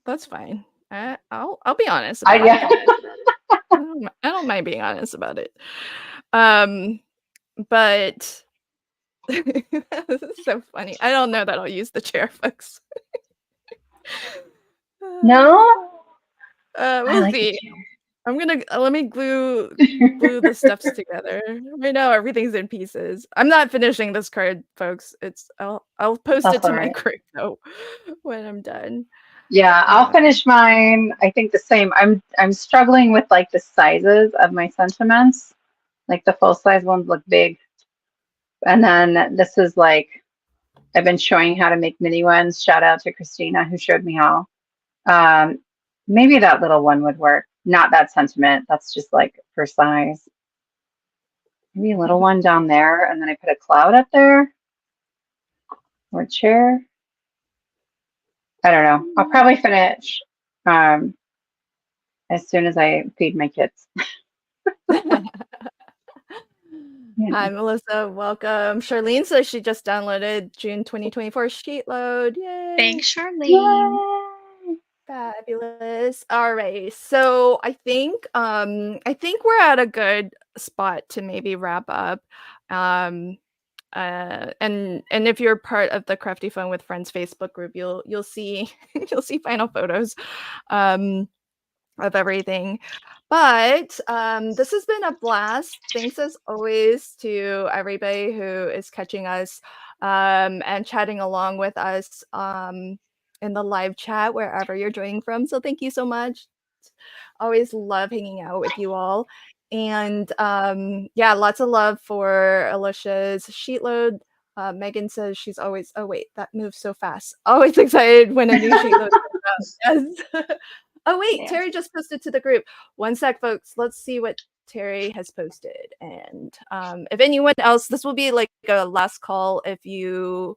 That's fine. I'll be honest I about yeah. it. I don't mind being honest about it. But this is so funny. I don't know that I'll use the chair, folks. No? I We'll like the see. chair. I'm gonna let me glue the stuffs together. Right now, everything's in pieces. I'm not finishing this card, folks. It's I'll post it That's to all my right. group though when I'm done. Yeah, I'll finish mine. I think the same. I'm struggling with like the sizes of my sentiments. Like the full size ones look big. And then this is like I've been showing how to make mini ones. Shout out to Christina who showed me how. Um, maybe that little one would work. Not that sentiment. That's just like for size. Maybe a little one down there, and then I put a cloud up there or a chair. I don't know. I'll probably finish as soon as I feed my kids. Yeah. Hi, Melissa. Welcome. Charlene says she just downloaded June 2024 sheet load. Yay. Thanks, Charlene. Yay! Fabulous. All right. So I think we're at a good spot to maybe wrap up. And if you're part of the Crafty Fun with Friends Facebook group, you'll see you'll see final photos of everything. But this has been a blast. Thanks as always to everybody who is catching us and chatting along with us in the live chat wherever you're joining from. So thank you so much. Always love hanging out with you all. And yeah, lots of love for Alicia's sheet load. Megan says she's always, oh wait, that moves so fast. Always excited when a new sheet load comes out. Yes. Oh wait, Yeah. Terry just posted to the group. One sec, folks. Let's see what Terry has posted. And if anyone else, this will be like a last call. If you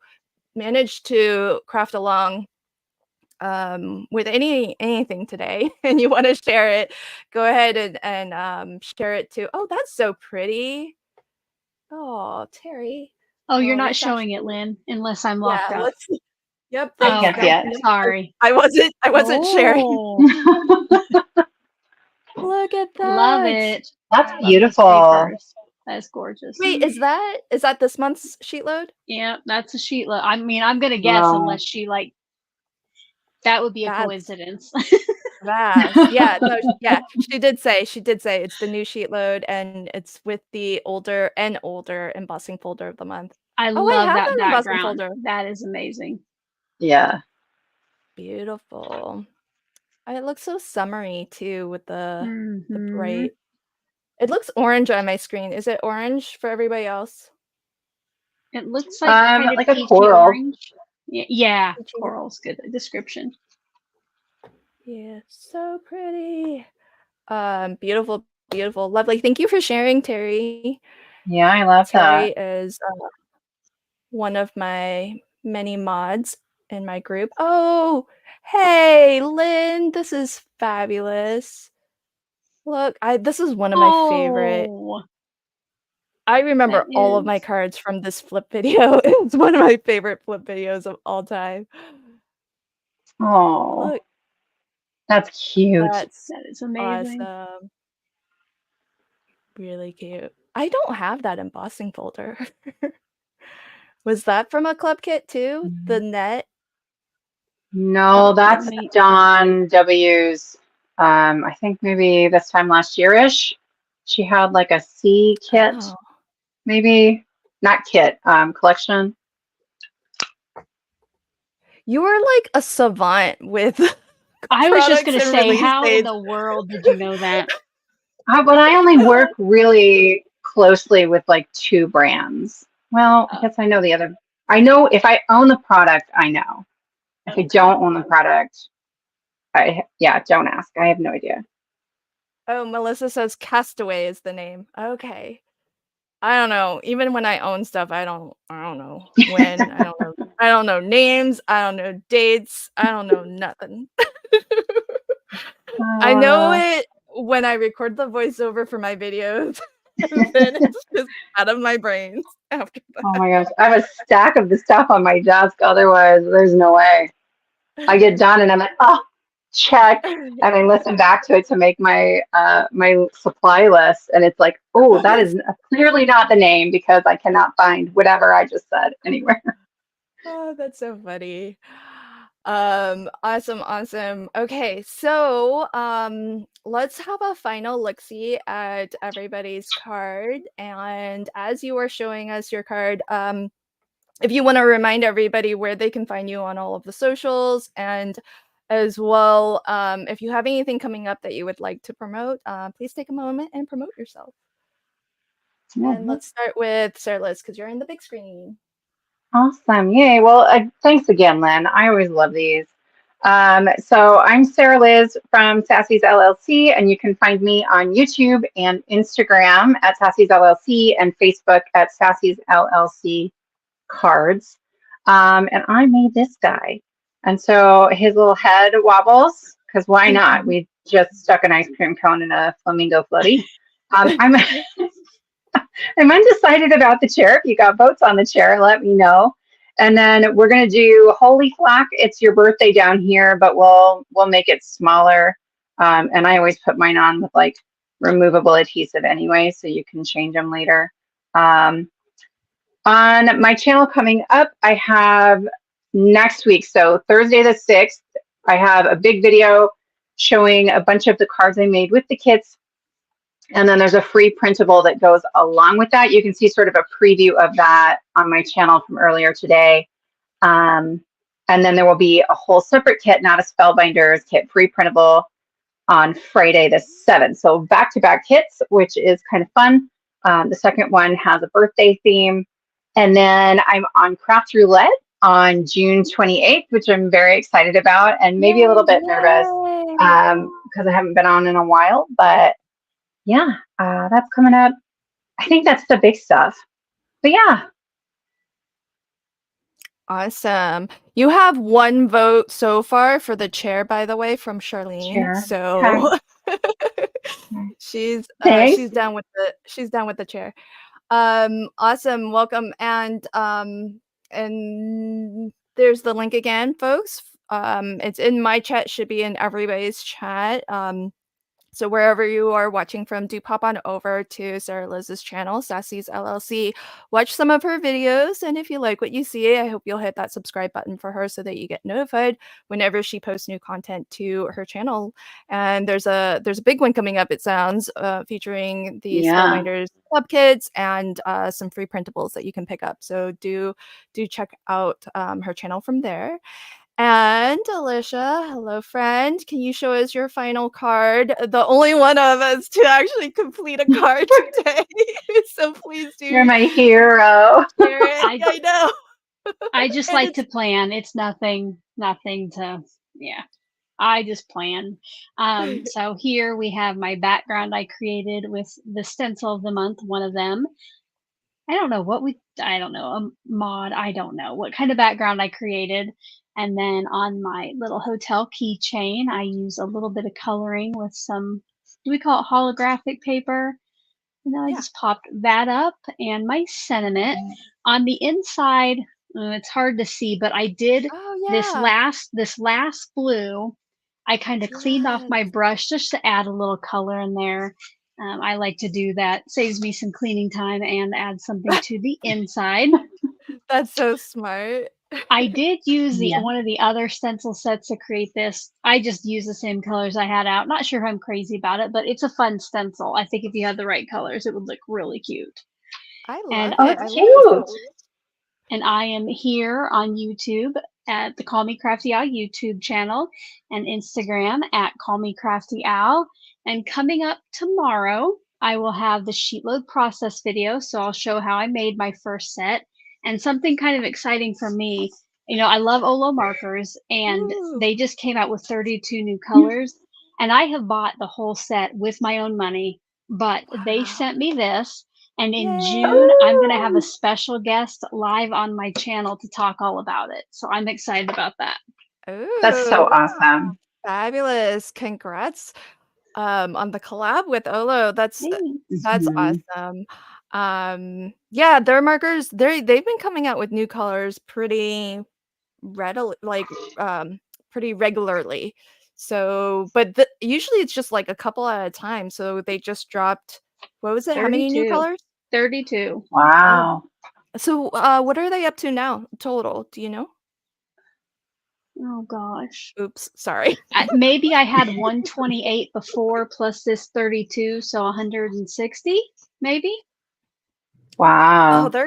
manage to craft along with anything today and you want to share it, go ahead and share it too. Oh, that's so pretty. Oh, Terry. Oh, you're Oh, not let's showing it, actually- Lynn, unless I'm locked Yeah, up. let's. Yep. I Oh, can't see okay. it. Sorry. I wasn't sharing. Oh, Look at that. love it. That's Love these beautiful. papers. That's gorgeous. Wait, is that this month's sheet load? Yeah, that's a sheet load. I mean, I'm gonna guess Wow. unless she like that would be a That's coincidence. vast. Yeah, no, yeah. She did say it's the new sheet load and it's with the older embossing folder of the month. I Oh, I love have that that embossing background. folder. That is amazing. Yeah. Beautiful. It looks so summery too with the Mhm. bright. It looks orange on my screen. Is it orange for everybody else? It looks like kind of Like a peachy coral. orange. Yeah, Peachy. coral's good description. Yeah, so pretty. Beautiful, beautiful, lovely. Thank you for sharing, Terry. Yeah, I love Terry that. is one of my many mods in my group. Oh, hey, Lynn, this is fabulous. Look, this is one of my favorite. Oh, I remember that all of my is. cards from this flip video. It's one of my favorite flip videos of all time. Oh, Look, that's cute. that's That is amazing. awesome. Really cute. I don't have that embossing folder. Was that from a club kit too? The net? No, that's Let me- Dawn W's. I think maybe this time last year-ish. She had like a C kit, Oh. maybe not kit, collection. You were like a savant with I was just gonna products and say, release how in dates. the world did you know that? But I only work really closely with like two brands. Well, I guess I know the other. I know if I own the product, I know. If I don't own the product, don't ask. I have no idea. Oh, Melissa says Castaway is the name. Okay. I don't know. Even when I own stuff, I don't know when. I don't know names. I don't know dates. I don't know nothing. I know it when I record the voiceover for my videos. And then it's just out of my brain after that. Oh my gosh. I have a stack of the stuff on my desk. Otherwise, there's no way. I get done and I'm like, oh, check. And I listen back to it to make my my supply list. And it's like, oh, that is clearly not the name because I cannot find whatever I just said anywhere. Oh, that's so funny. Awesome. Okay, so let's have a final look-see at everybody's card. And as you are showing us your card, if you want to remind everybody where they can find you on all of the socials, and as well, if you have anything coming up that you would like to promote, please take a moment and promote yourself. And let's start with Sarah Liz, because you're in the big screen. Awesome. Yay. Well, thanks again, Lynn. I always love these. So I'm Sarah Liz from Sassy's LLC, and you can find me on YouTube and Instagram at Sassy's LLC and Facebook at Sassy's LLC Cards. And I made this guy. And so his little head wobbles, because why not? We just stuck an ice cream cone in a flamingo floaty. I'm I'm undecided about the chair. If you got votes on the chair, let me know. And then we're gonna do Holy Flock. It's your birthday down here, but we'll make it smaller. And I always put mine on with like removable adhesive anyway, so you can change them later. On my channel coming up, I have next week, so Thursday the 6th, I have a big video showing a bunch of the cards I made with the kits. And then there's a free printable that goes along with that. You can see sort of a preview of that on my channel from earlier today. And then there will be a whole separate kit, not a Spellbinders kit, free printable on Friday the 7th. So back-to-back kits, which is kind of fun. The second one has a birthday theme. And then I'm on Craft Roulette on June 28th, which I'm very excited about and maybe a little bit nervous because I haven't been on in a while. But yeah, that's coming up. I think that's the big stuff. But yeah. Awesome. You have one vote so far for the chair, by the way, from Charlene. Chair. So she's down with the chair. Awesome. Welcome. And there's the link again, folks. It's in my chat, should be in everybody's chat. So wherever you are watching from, do pop on over to Sarah Liz's channel, Sassy's LLC. Watch some of her videos, and if you like what you see, I hope you'll hit that subscribe button for her so that you get notified whenever she posts new content to her channel. And there's a big one coming up, it sounds, featuring the Spellbinders club kits and some free printables that you can pick up. So do check out her channel from there. And Alicia, hello friend, can you show us your final card? The only one of us to actually complete a card today. So please do. You're my hero. I know. I just like to plan. It's nothing to, yeah. I just plan. So here we have my background I created with the stencil of the month, one of them. I don't know, a mod, I don't know what kind of background I created. And then on my little hotel keychain, I use a little bit of coloring with some, do we call it holographic paper? And then I just popped that up and my sentiment. On the inside, it's hard to see, but I did this last blue. I kind of cleaned off my brush just to add a little color in there. I like to do that. Saves me some cleaning time and add something to the inside. That's so smart. I did use one of the other stencil sets to create this. I just used the same colors I had out. Not sure if I'm crazy about it, but it's a fun stencil. I think if you had the right colors, it would look really cute. I love it. It's cute. And I am here on YouTube at the Call Me Crafty Owl YouTube channel and Instagram at Call Me Crafty Owl. And coming up tomorrow, I will have the sheet load process video. So I'll show how I made my first set. And something kind of exciting for me, I love Olo markers, and they just came out with 32 new colors. And I have bought the whole set with my own money, but they sent me this. And in June, I'm going to have a special guest live on my channel to talk all about it. So I'm excited about that. Ooh, that's so awesome. Fabulous. Congrats on the collab with Olo. That's awesome. Their markers, they've been coming out with new colors pretty readily, pretty regularly. So, but usually it's just like a couple at a time. So they just dropped, what was it? 32. How many new colors? 32. Wow. So what are they up to now total? Do you know? Oh gosh. Oops, sorry. Maybe I had 128 before plus this 32, so 160 maybe. Wow. Oh, they're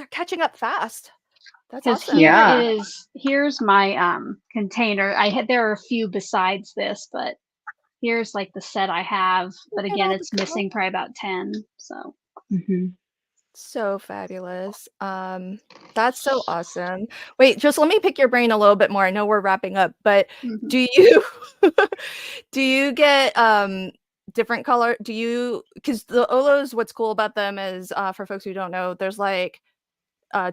catching up fast. That's awesome. Here's my container. There are a few besides this, but here's like the set I have. But again, it's missing probably about 10. So. So fabulous. That's so awesome. Wait, just let me pick your brain a little bit more. I know we're wrapping up, but do you get different color? Because the Olos, what's cool about them is for folks who don't know, there's like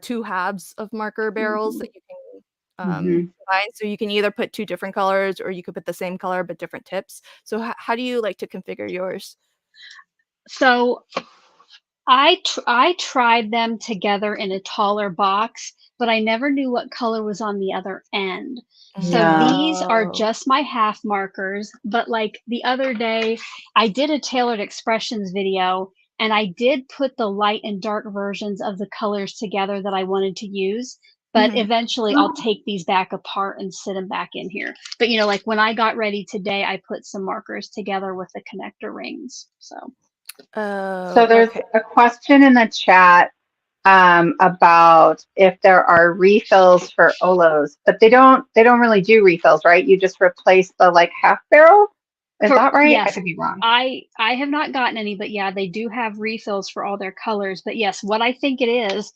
2 halves of marker barrels that you design. So you can either put 2 different colors, or you could put the same color but different tips. So how do you like to configure yours? So I tried them together in a taller box, but I never knew what color was on the other end. So Yeah. these are Oh. just my half markers, but like the other day, I did a tailored expressions video and I did put the light and dark versions of the colors together that I wanted to use. But Mhm. eventually I'll take these back apart and sit them back in here. But like when I got ready today, I put some markers together with the connector rings. So So Oh, there's okay. a question in the chat about if there are refills for Olos, but they don't really do refills, right? You just replace the like half barrel. Is that right? I yes, could be wrong. I have not gotten any, but yeah, they do have refills for all their colors. But yes, what I think it is,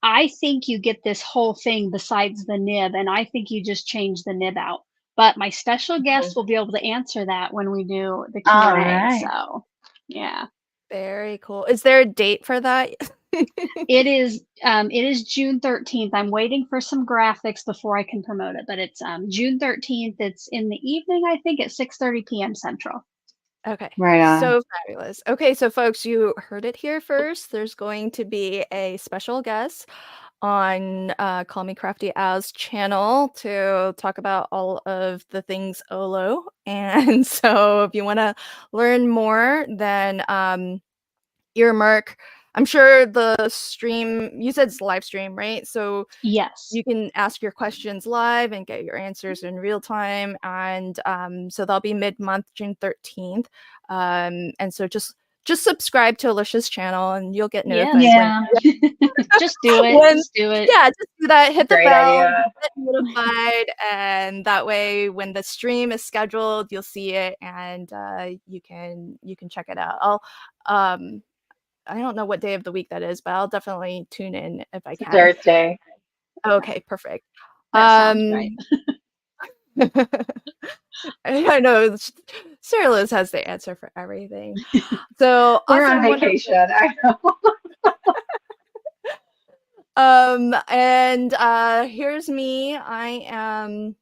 I think you get this whole thing besides the nib, and I think you just change the nib out. But my special guest will be able to answer that when we do the All Q&A. right. So, yeah. Very cool. Is there a date for that? It is June 13th. I'm waiting for some graphics before I can promote it, but it's June 13th. It's in the evening, I think, at 6:30 p.m. Central. Okay, Right on. so fabulous. Okay, so folks, you heard it here first. There's going to be a special guest on Call Me Crafty Al's channel to talk about all of the things Olo. And so if you want to learn more, then earmark. I'm sure the stream, you said it's live stream, right? So Yes. you can ask your questions live and get your answers in real time. And so that'll be mid-month, June 13th. And so just subscribe to Alicia's channel and you'll get Yeah. notified when Just do it. when Just do it. yeah, just do that, hit the Great bell, idea. get notified, and that way when the stream is scheduled, you'll see it and you can check it out. Um I don't know what day of the week that is, but I'll definitely tune in if I It's a can. Thursday. Okay, perfect. That sounds right. I know Sarah Liz has the answer for everything. So We're on awesome, wonderful. vacation. I know. And here's me. I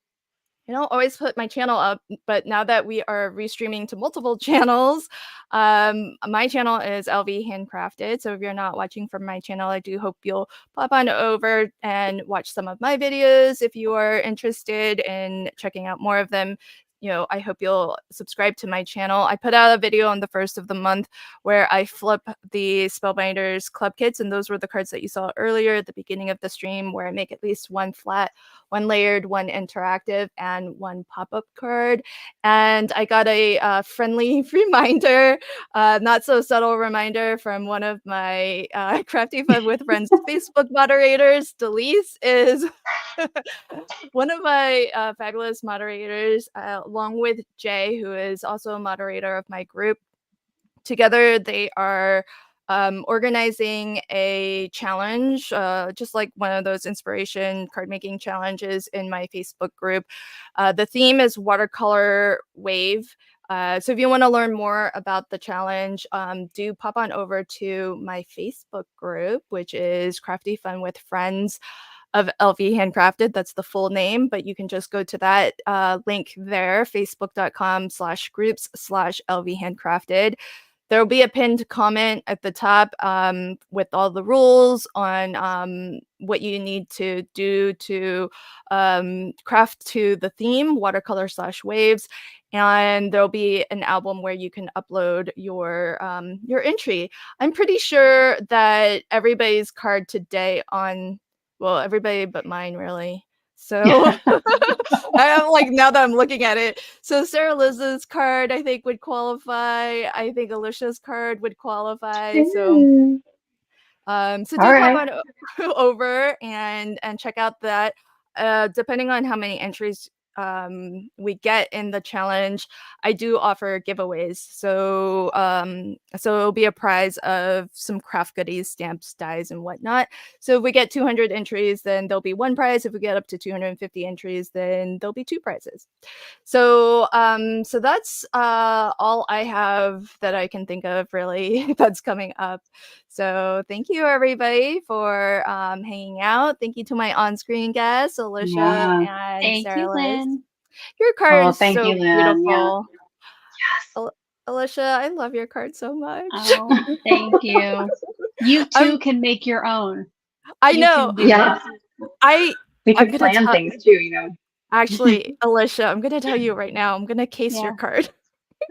don't always put my channel up, but now that we are restreaming to multiple channels, my channel is LV Handcrafted. So if you're not watching from my channel, I do hope you'll pop on over and watch some of my videos. If you are interested in checking out more of them, I hope you'll subscribe to my channel. I put out a video on the 1st of the month where I flip the Spellbinders club kits, and those were the cards that you saw earlier at the beginning of the stream, where I make at least one flat, one layered, one interactive, and one pop-up card. And I got a friendly reminder, not so subtle reminder from one of my Crafty Fun with Friends Facebook moderators. Delise is one of my fabulous moderators, along with Jay, who is also a moderator of my group. Together, they are organizing a challenge, just like one of those inspiration card making challenges in my Facebook group. The theme is watercolor wave. So if you want to learn more about the challenge, do pop on over to my Facebook group, which is Crafty Fun with Friends of LV Handcrafted. That's the full name, but you can just go to that link there, facebook.com/groups/LV Handcrafted. There'll be a pinned comment at the top with all the rules on what you need to do to craft to the theme, watercolor/waves. And there'll be an album where you can upload your entry. I'm pretty sure that everybody's card today everybody but mine, really. So I'm like, now that I'm looking at it, so Sarah Liz's card I think would qualify. I think Alicia's card would qualify. So so All do pop right. on over and check out that. Depending on how many entries we get in the challenge, I do offer giveaways. So so it'll be a prize of some craft goodies, stamps, dies, and whatnot. So if we get 200 entries, then there'll be one prize. If we get up to 250 entries, then there'll be two prizes. So so that's all I have that I can think of, really, that's coming up. So thank you, everybody, for hanging out. Thank you to my on-screen guests, Alicia Yeah. and Thank Sarah you, Liz. Lynn. Your card Oh, is thank so you, Lynn. Yeah. beautiful. Yes. Alicia, I love your card so much. Oh, thank you. You too can make your own. I You know. can do Yeah. it. We I'm could gonna plan tell. things too, you know. Actually, Alicia, I'm gonna tell you right now. I'm gonna case your Yeah. card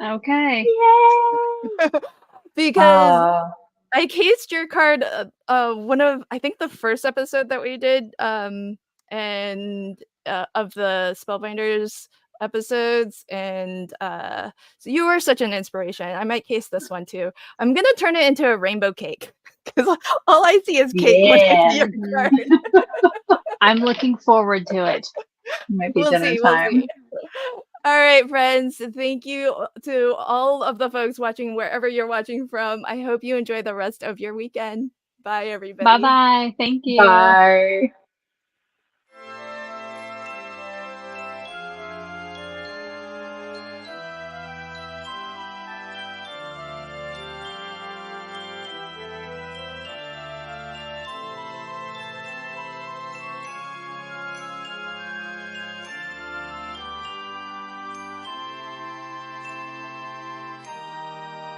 Okay. Yay! because Oh, I cased your card. One of I think the first episode that we did, and of the Spellbinders episodes, and so you were such an inspiration. I might case this one too. I'm gonna turn it into a rainbow cake because all I see is cake when I see your card. I'm looking forward to it. might be We'll dinner see. We'll time. see. All right, friends. Thank you to all of the folks watching wherever you're watching from. I hope you enjoy the rest of your weekend. Bye, everybody. Bye-bye. Thank you. Bye.